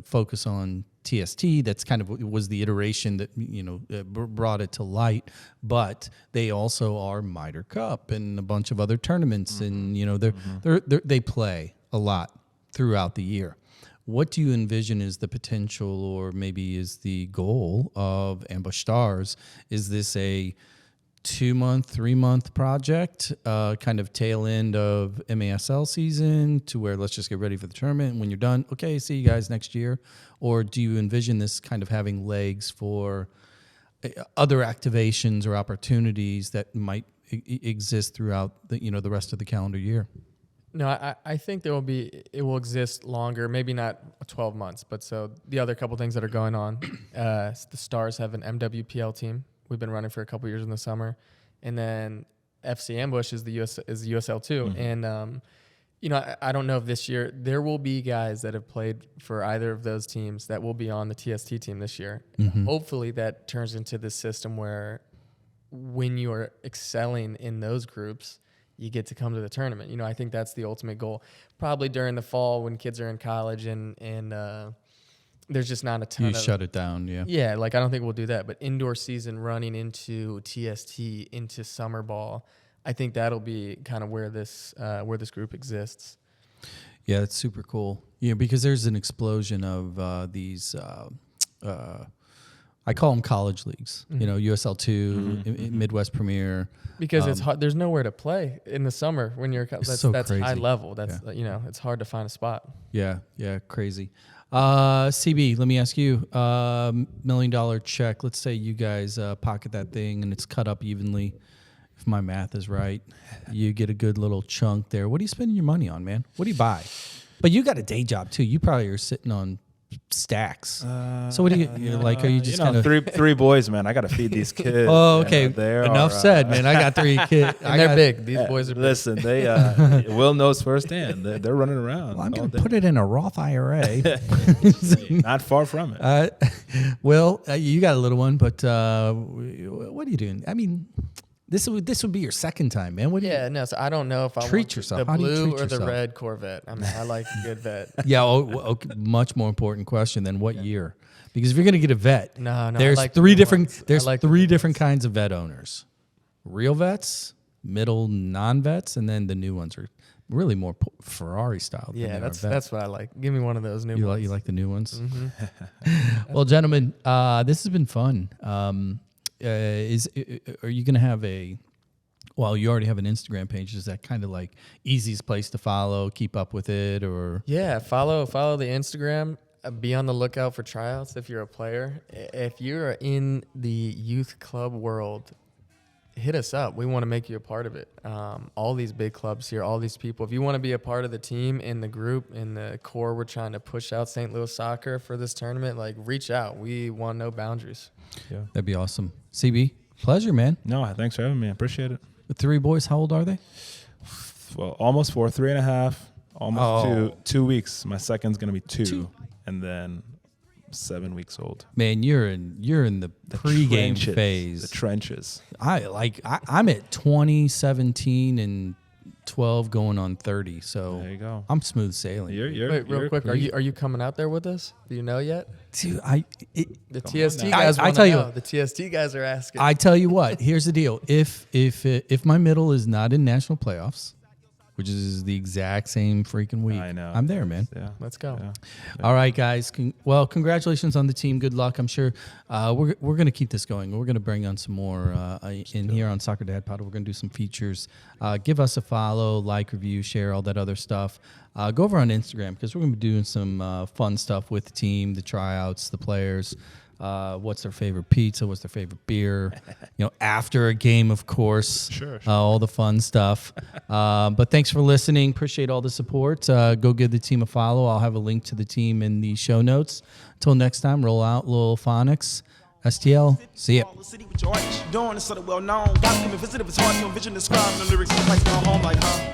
focus on TST. That's kind of was the iteration that brought it to light. But they also are Mitre Cup and a bunch of other tournaments, and they play a lot throughout the year. What do you envision is the potential, or maybe is the goal of Ambush Stars? Is this a 2-month, 3-month project, kind of tail end of MASL season to where let's just get ready for the tournament, and when you're done, okay, see you guys next year? Or do you envision this kind of having legs for other activations or opportunities that might exist throughout the rest of the calendar year? No, I think it will exist longer, maybe not 12 months, but so the other couple things that are going on, the Stars have an MWPL team. We've been running for a couple years in the summer, and then FC Ambush is the USL too. Mm-hmm. And I don't know if this year there will be guys that have played for either of those teams that will be on the TST team this year. Mm-hmm. Hopefully, that turns into this system where when you are excelling in those groups, you get to come to the tournament. I think that's the ultimate goal. Probably during the fall when kids are in college and there's just not a ton. You shut it down, yeah. Yeah, I don't think we'll do that. But indoor season running into TST, into summer ball, I think that'll be kind of where this group exists. Yeah, that's super cool. Because there's an explosion of these. I call them college leagues. Mm-hmm. USL2, mm-hmm. Midwest Premier. Because it's hard. There's nowhere to play in the summer when you're. That's crazy. High level. That's it's hard to find a spot. Yeah, crazy. CB, let me ask you, $1 million check. Let's say you guys pocket that thing and it's cut up evenly. If my math is right, you get a good little chunk there. What are you spending your money on, man? What do you buy? But you got a day job too. You probably are sitting on stacks. So what do you like? Are you just kind of three boys, man? I got to feed these kids. Oh, okay. Enough said, man. I got 3 kids. They're big. These boys are big. Listen, they Will knows firsthand. They're running around. Well, I'm going to put it in a Roth IRA. Not far from it. You got a little one, but what are you doing? I mean, this would be your second time, man. So I don't know if I treat want yourself. the How do you blue treat or yourself? the red Corvette. I mean, I like a good vet. Yeah, okay, much more important question than what year. Because if you're going to get a vet, no, there's like three different like three different kinds of vet owners. Real vets, middle non-vets, and then the new ones are really more Ferrari style. Yeah, that's what I like. Give me one of those new ones. You like the new ones? Mm-hmm. Well, gentlemen, this has been fun. Are you going to have well, you already have an Instagram page. Is that kind of like easiest place to follow, keep up with it, or? Yeah, follow the Instagram. Be on the lookout for tryouts if you're a player. If you're in the youth club world, hit us up. We want to make you a part of it. All these big clubs here, all these people. If you want to be a part of the team, in the group, in the core, we're trying to push out St. Louis soccer for this tournament. Reach out. We want no boundaries. Yeah, that'd be awesome. CB, pleasure, man. No, thanks for having me. I appreciate it. The 3 boys, how old are they? Well, almost 4, 3.5, almost 2 weeks. My second's gonna be 2, and then 7 weeks old. Man, you're in the pregame phase. The trenches. I'm at 20, 17, and 12 going on 30. So There you go. I'm smooth sailing. Wait, real quick, are you coming out there with us? Do you know yet? Dude, The TST now. guys I want tell to you know. what. The TST guys are asking. I tell you what, here's the deal. If my middle is not in national playoffs, which is the exact same freaking week, I know. I'm there, man. Yeah. Let's go. Yeah. All right, guys. Well, congratulations on the team. Good luck. I'm sure we're going to keep this going. We're going to bring on some more in here on Soccer Dad Pod. We're going to do some features. Give us a follow, like, review, share, all that other stuff. Go over on Instagram because we're going to be doing some fun stuff with the team, the tryouts, the players. What's their favorite pizza? What's their favorite beer? After a game, of course. Sure. All the fun stuff. But thanks for listening. Appreciate all the support. Go give the team a follow. I'll have a link to the team in the show notes. Until next time, roll out Lil Phonics. STL. See ya. All the city with your art, doing it so that well known. Gotta give a visit if it's hard to envision describing the lyrics in place, go home like, huh?